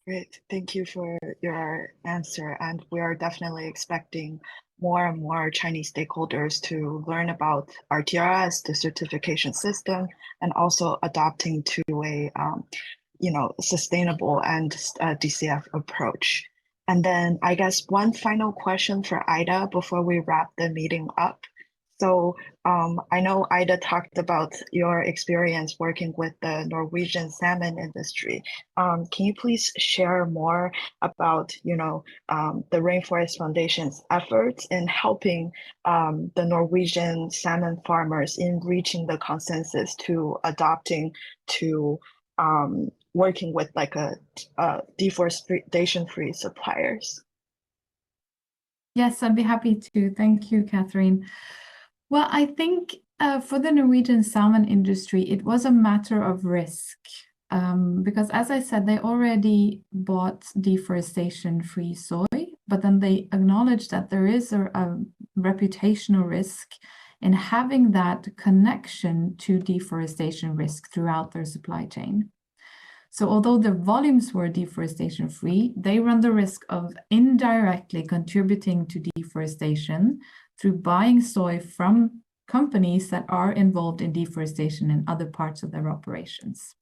Great, thank you for your answer. And we are definitely expecting more and more Chinese stakeholders to learn about RTRS, the certification system, and also adopting to a sustainable and DCF approach. And then I guess one final question for Ida before we wrap the meeting up. So I know Ida talked about your experience working with the Norwegian salmon industry. Can you please share more about, the Rainforest Foundation's efforts in helping the Norwegian salmon farmers in reaching the consensus to adopting to working with like a deforestation-free suppliers? Yes, I'd be happy to. Thank you, Catherine. Well, I think for the Norwegian salmon industry, it was a matter of risk because, as I said, they already bought deforestation-free soy, but then they acknowledged that there is a reputational risk in having that connection to deforestation risk throughout their supply chain. So although the volumes were deforestation-free, they run the risk of indirectly contributing to deforestation through buying soy from companies that are involved in deforestation in other parts of their operations.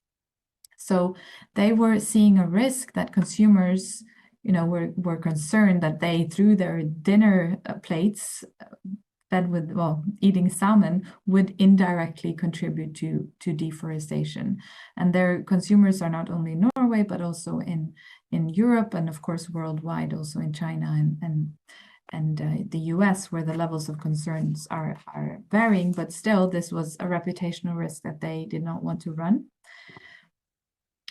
So they were seeing a risk that consumers, were concerned that they, through their dinner plates, fed with, eating salmon, would indirectly contribute to deforestation. And their consumers are not only in Norway, but also in Europe, and of course worldwide, also in China and the US, where the levels of concerns are varying, but still this was a reputational risk that they did not want to run.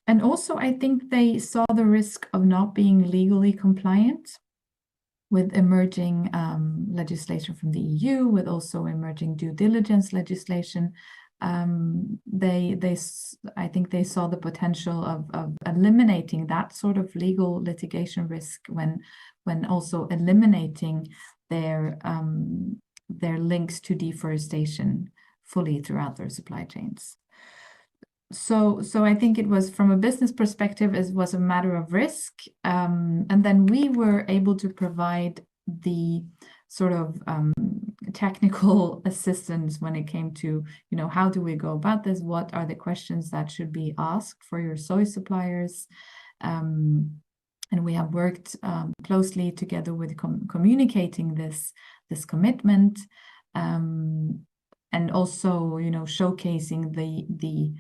And also, I think they saw the risk of not being legally compliant with emerging legislation from the EU, with also emerging due diligence legislation. I think they saw the potential of eliminating that sort of legal litigation risk when also eliminating their links to deforestation fully throughout their supply chains. So I think it was, from a business perspective, it was a matter of risk. And then we were able to provide the sort of technical assistance when it came to, how do we go about this? What are the questions that should be asked for your soy suppliers? And we have worked closely together with communicating this commitment, and also, showcasing the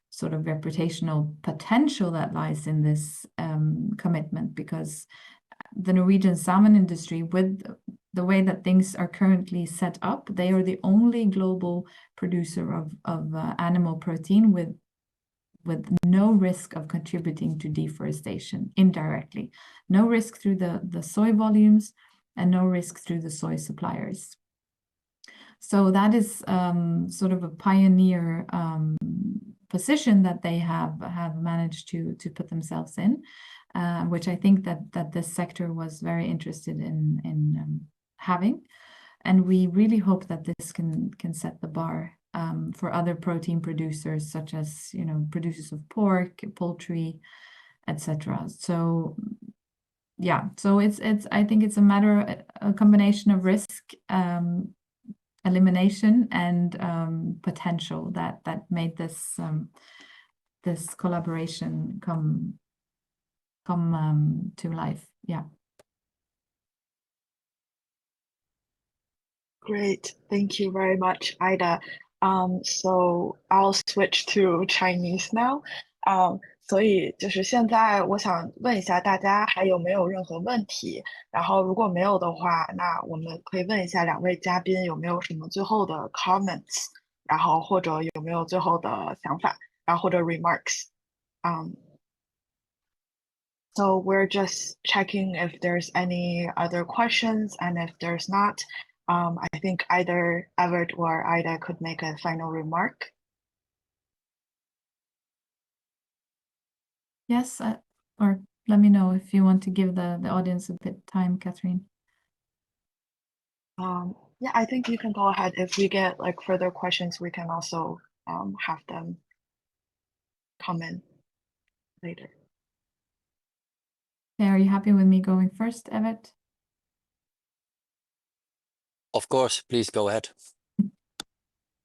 sort of reputational potential that lies in this commitment, because the Norwegian salmon industry, with the way that things are currently set up, they are the only global producer of animal protein with no risk of contributing to deforestation indirectly. No risk through the soy volumes and no risk through the soy suppliers. So that is sort of a pioneer position that they have managed to put themselves in, which I think that this sector was very interested in having. And we really hope that this can set the bar for other protein producers, such as producers of pork, poultry, etc. So yeah, so I think it's a combination of risk, elimination, and potential that made this this collaboration come to life. Yeah. Great, thank you very much, Ida. So I'll switch to Chinese now. 所以就是现在我想问一下大家还有没有任何问题，然后如果没有的话，那我们可以问一下两位嘉宾有没有什么最后的 comments， 然后或者有没有最后的想法，然后或者 remarks。So we're just checking if there's any other questions, and if there's not, I think either Everett or Ida could make a final remark. Yes, or let me know if you want to give the audience a bit time, Catherine. Yeah, I think you can go ahead. If we get like further questions, we can also have them come in later. Okay, are you happy with me going first, Everett? Of course, please go ahead.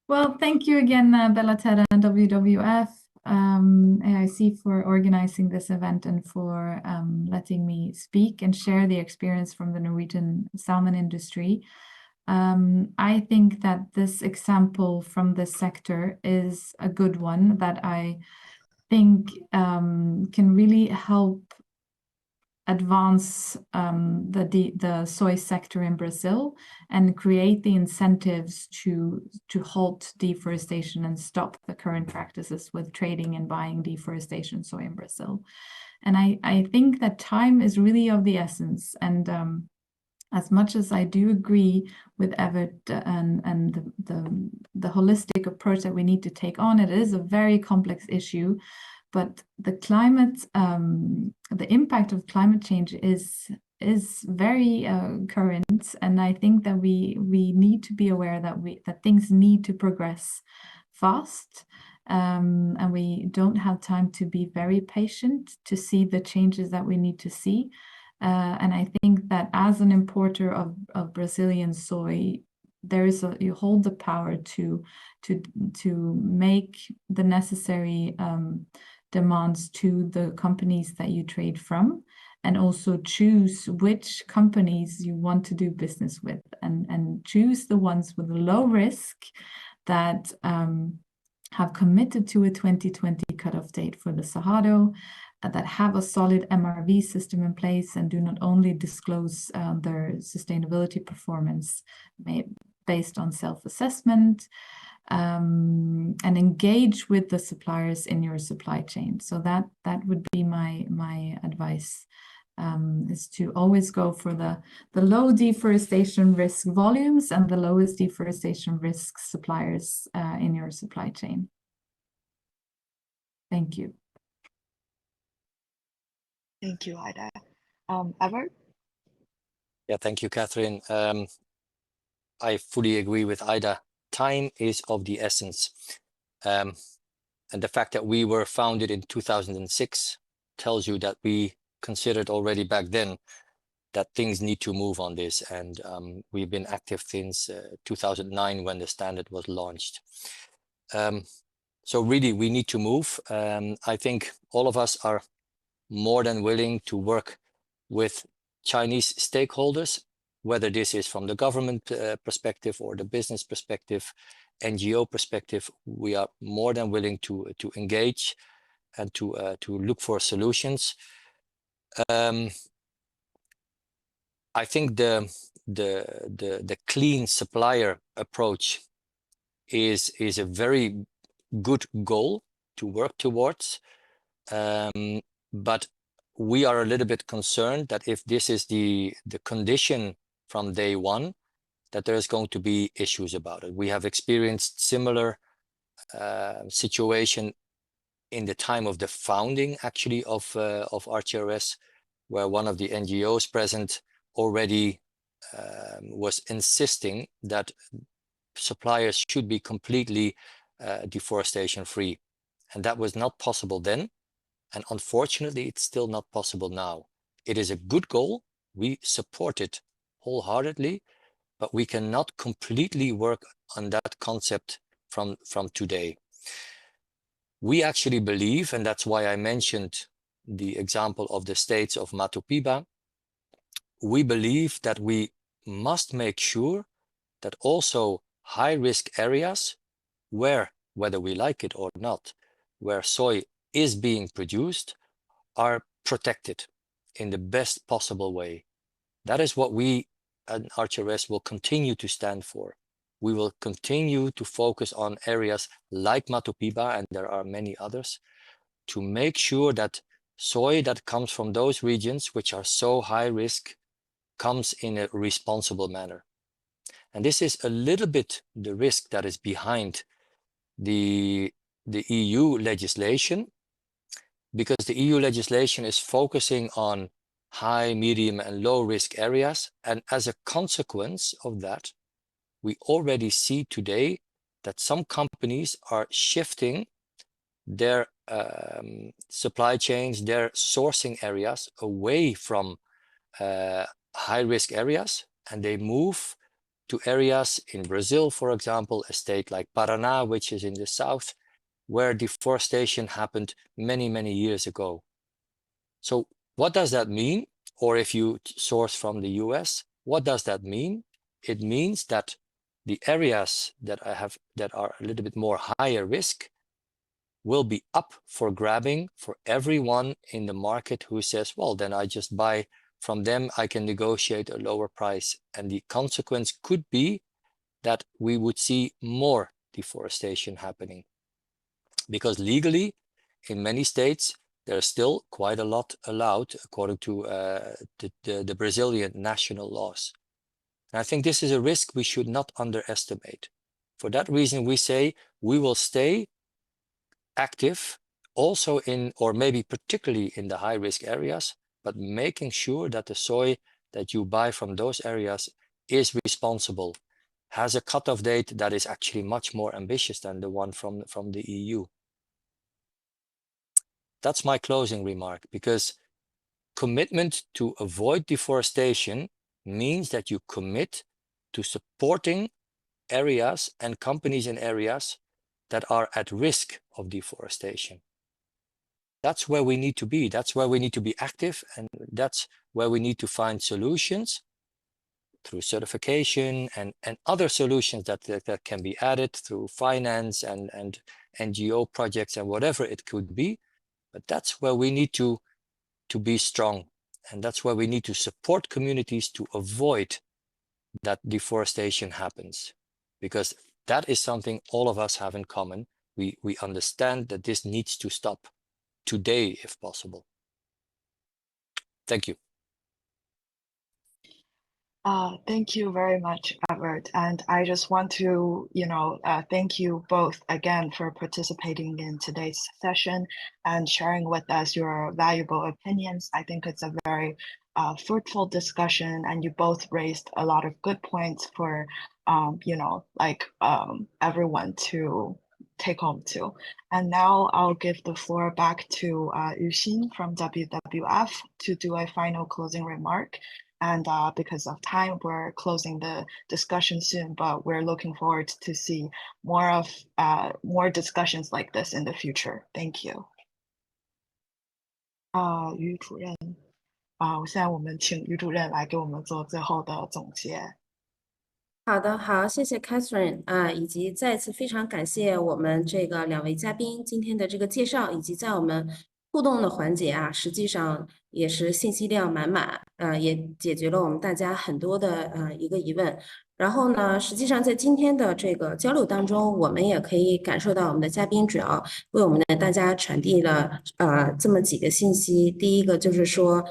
Well, thank you again, Bella Terra and WWF, AIC, for organizing this event and for letting me speak and share the experience from the Norwegian salmon industry. I think that this example from this sector is a good one that I think can really help advance the soy sector in Brazil and create the incentives to halt deforestation and stop the current practices with trading and buying deforestation soy in Brazil. And I think that time is really of the essence. And as much as I do agree with Everett and the holistic approach that we need to take on, it is a very complex issue. But the climate, the impact of climate change is very current, and I think that we need to be aware that things need to progress fast, and we don't have time to be very patient to see the changes that we need to see. And I think that as an importer of Brazilian soy, you hold the power to make the necessary demands to the companies that you trade from, and also choose which companies you want to do business with, and choose the ones with low risk that have committed to a 2020 cutoff date for the Cerrado, that have a solid MRV system in place and do not only disclose their sustainability performance based on self-assessment, and engage with the suppliers in your supply chain. So that would be my advice, is to always go for the low deforestation risk volumes and the lowest deforestation risk suppliers in your supply chain. Thank you. Thank you, Ida. Albert? Yeah, thank you, Catherine. I fully agree with Ida. Time is of the essence. And the fact that we were founded in 2006 tells you that we considered already back then that things need to move on this. And we've been active since 2009 when the standard was launched. So really, we need to move. I think all of us are more than willing to work with Chinese stakeholders, whether this is from the government perspective or the business perspective, NGO perspective. We are more than willing to engage and to look for solutions. I think the clean supplier approach is a very good goal to work towards, but we are a little bit concerned that if this is the condition from day one, that there's going to be issues about it. We have experienced similar situation in the time of the founding, actually, of RTRS, where one of the NGOs present already was insisting that suppliers should be completely deforestation-free. And that was not possible then. And unfortunately, it's still not possible now. It is a good goal. We support it wholeheartedly, but we cannot completely work on that concept from today. We actually believe, and that's why I mentioned the example of the states of Matopiba, we believe that we must make sure that also high-risk areas where, whether we like it or not, where soy is being produced, are protected in the best possible way. That is what we at RTRS will continue to stand for. We will continue to focus on areas like Matopiba, and there are many others, to make sure that soy that comes from those regions which are so high risk comes in a responsible manner. And this is a little bit the risk that is behind the EU legislation, because the EU legislation is focusing on high, medium, and low risk areas. And as a consequence of that, we already see today that some companies are shifting their supply chains, their sourcing areas away from high risk areas, and they move to areas in Brazil, for example, a state like Paraná, which is in the south, where deforestation happened many, many years ago. So what does that mean? Or if you source from the US, what does that mean? It means that the areas that are a little bit more higher risk will be up for grabbing for everyone in the market who says, well, then I just buy from them, I can negotiate a lower price. And the consequence could be that we would see more deforestation happening. Because legally, in many states, there's still quite a lot allowed according to the Brazilian national laws. And I think this is a risk we should not underestimate. For that reason, we say we will stay active also in, or maybe particularly in the high-risk areas, but making sure that the soy that you buy from those areas is responsible, has a cutoff date that is actually much more ambitious than the one from the EU. That's my closing remark, because commitment to avoid deforestation means that you commit to supporting areas and companies in areas that are at risk of deforestation. That's where we need to be. That's where we need to be active, and that's where we need to find solutions through certification and other solutions that can be added through finance and NGO projects and whatever it could be. But that's where we need to be strong, and that's where we need to support communities to avoid that deforestation happens. because that is something all of us have in common. We understand that this needs to stop today, if possible. Thank you. Thank you very much, Edward. And I just want to, thank you both again for participating in today's session and sharing with us your valuable opinions. I think it's a very fruitful discussion, and you both raised a lot of good points for, everyone to take home to. And now I'll give the floor back to Yuxin from WWF to do a final closing remark. And because of time, we're closing the discussion soon, but we're looking forward to see more discussions like this in the future. Thank you. 于主任，现在我们请于主任来给我们做最后的总结。好的，好，谢谢 Catherine 以及再次非常感谢我们这个2位嘉宾今天的这个介绍，以及在我们互动的环节实际上也是信息量满满，也解决了我们大家很多的一个疑问。然后呢，实际上在今天的这个交流当中，我们也可以感受到我们的嘉宾主要为我们的大家传递了这么几个信息。第一个就是说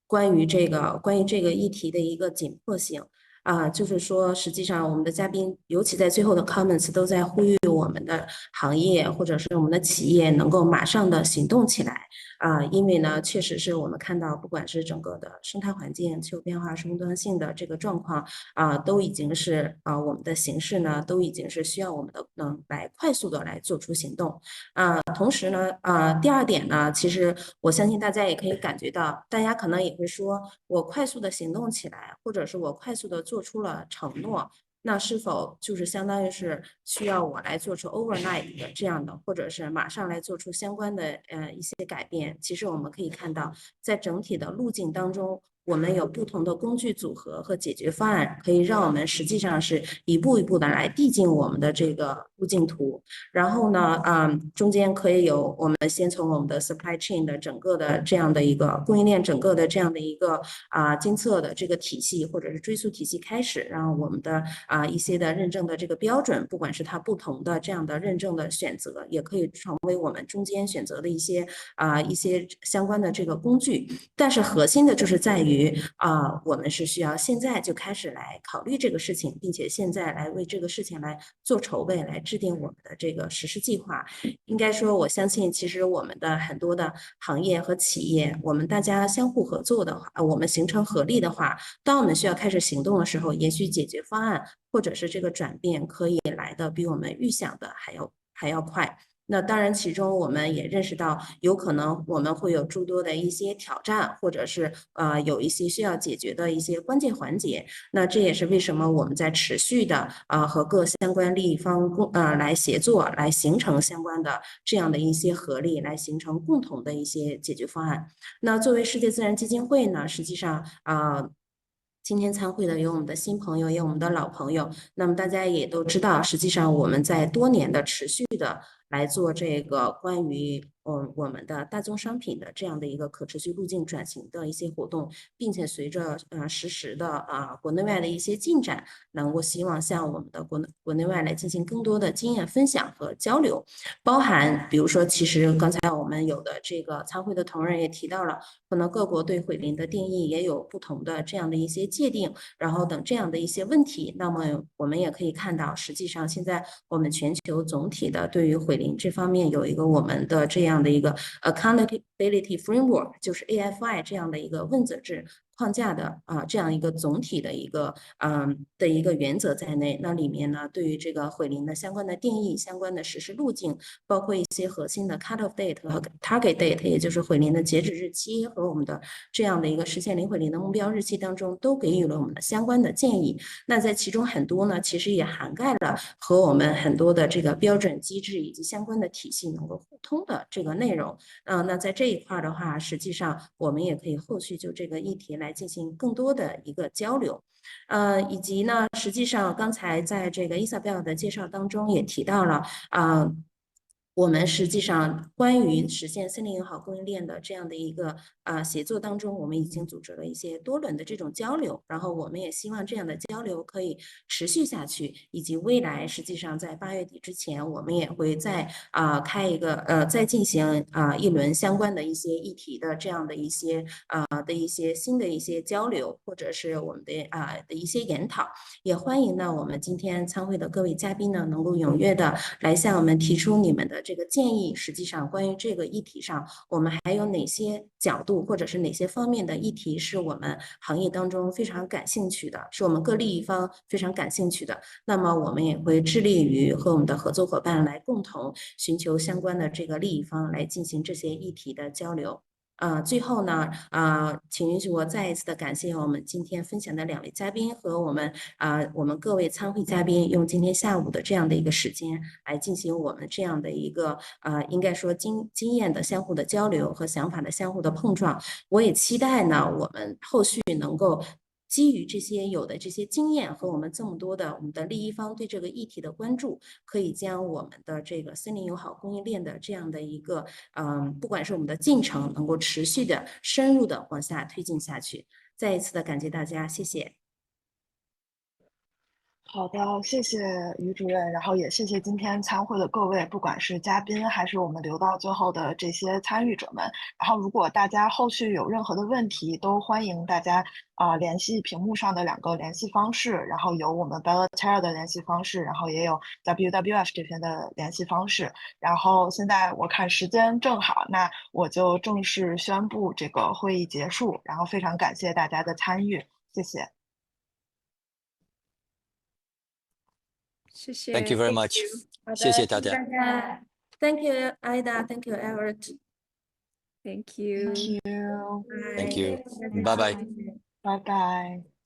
关于这个议题的一个紧迫性。就是说，实际上我们的嘉宾，尤其在最后的 comments 都在呼吁我们的行业或者是我们的企业能够马上的行动起来因为呢，确实是我们看到，不管是整个的生态环境、气候变化、终端性的这个状况都已经是我们的形势呢，都已经是需要我们的来快速的来做出行动同时呢第二点呢，其实我相信大家也可以感觉到，大家可能也会说，我快速的行动起来，或者是我快速的做出了承诺，那是否就是相当于是需要我来做出 overnight 的这样的，或者是马上来做出相关的一些改变？其实我们可以看到，在整体的路径当中，我们有不同的工具组合和解决方案，可以让我们实际上是一步一步的来递进我们的这个路径图。然后呢，中间可以有我们先从我们的 supply chain 的整个的这样的一个供应链整个的这样的一个监测的这个体系或者是追溯体系开始，然后我们的一些的认证的这个标准，不管是它不同的这样的认证的选择，也可以成为我们中间选择的一些相关的这个工具。但是核心的就是在于我们是需要现在就开始来考虑这个事情，并且现在来为这个事情来做筹备，来制定我们的这个实施计划。应该说，我相信其实我们的很多的行业和企业，我们大家相互合作的话，我们形成合力的话，当我们需要开始行动的时候，也许解决方案或者是这个转变可以来的比我们预想的还要快。那当然，其中我们也认识到，有可能我们会有诸多的一些挑战，或者是有一些需要解决的一些关键环节。那这也是为什么我们在持续的和各相关利益方来协作，来形成相关的这样的一些合力，来形成共同的一些解决方案。那作为世界自然基金会呢，实际上今天参会的有我们的新朋友，也有我们的老朋友。那么大家也都知道，实际上我们在多年的持续的来做这个关于我们的大宗商品的这样的一个可持续路径转型的一些活动，并且随着实时的国内外的一些进展，能够希望向我们的国内外来进行更多的经验分享和交流，包含比如说，其实刚才我们有的这个参会的同仁也提到了，可能各国对毁林的定义也有不同的这样的一些界定，然后等这样的一些问题，那么我们也可以看到，实际上现在我们全球总体的对于毁林这方面有一个我们的这样的一个 accountability framework， 就是 AFI 这样的一个问责制框架的这样一个总体的一个原则在内。那里面呢，对于这个毁林的相关的定义、相关的实施路径，包括一些核心的 cut off date 和 target date， 也就是毁林的截止日期和我们的这样的一个实现零毁林的目标日期当中，都给予了我们的相关的建议。那在其中很多呢，其实也涵盖了和我们很多的这个标准机制以及相关的体系能够互通的这个内容。那在这一块的话，实际上我们也可以后续就这个议题来进行更多的一个交流。以及呢，实际上刚才在这个 Isabel 的介绍当中也提到了我们实际上关于实现森林友好供应链的这样的一个协作当中，我们已经组织了一些多轮的这种交流，然后我们也希望这样的交流可以持续下去，以及未来实际上在8月底之前，我们也会再开一个再进行一轮相关的一些议题的这样的一些新的一些交流，或者是我们的一些研讨。也欢迎呢我们今天参会的各位嘉宾呢能够踊跃的来向我们提出你们的这个建议。实际上关于这个议题上，我们还有哪些角度或者是哪些方面的议题是我们行业当中非常感兴趣的，是我们各利益方非常感兴趣的，那么我们也会致力于和我们的合作伙伴来共同寻求相关的这个利益方来进行这些议题的交流。最后呢，请允许我再一次的感谢我们今天分享的2位嘉宾和我们各位参会嘉宾，用今天下午的这样的一个时间来进行我们这样的一个应该说经验的相互的交流和想法的相互的碰撞。我也期待呢，我们后续能够基于这些有的这些经验和我们这么多的我们的利益方对这个议题的关注，可以将我们的这个森林友好供应链的这样的一个不管是我们的进程能够持续的深入的往下推进下去。再一次的感谢大家，谢谢。好的，谢谢于主任，然后也谢谢今天参会的各位，不管是嘉宾还是我们留到最后的这些参与者们。然后，如果大家后续有任何的问题，都欢迎大家联系屏幕上的2个联系方式，然后有我们 voluntary 的联系方式，然后也有 WWF 这边的联系方式。然后现在我看时间正好，那我就正式宣布这个会议结束。然后非常感谢大家的参与，谢谢。谢谢 Thank you very much. 好的，谢谢大家。大家 Thank you, Ida. Thank you, Everett. Thank you. Thank you， Thank you. 拜拜。Bye bye. 拜拜。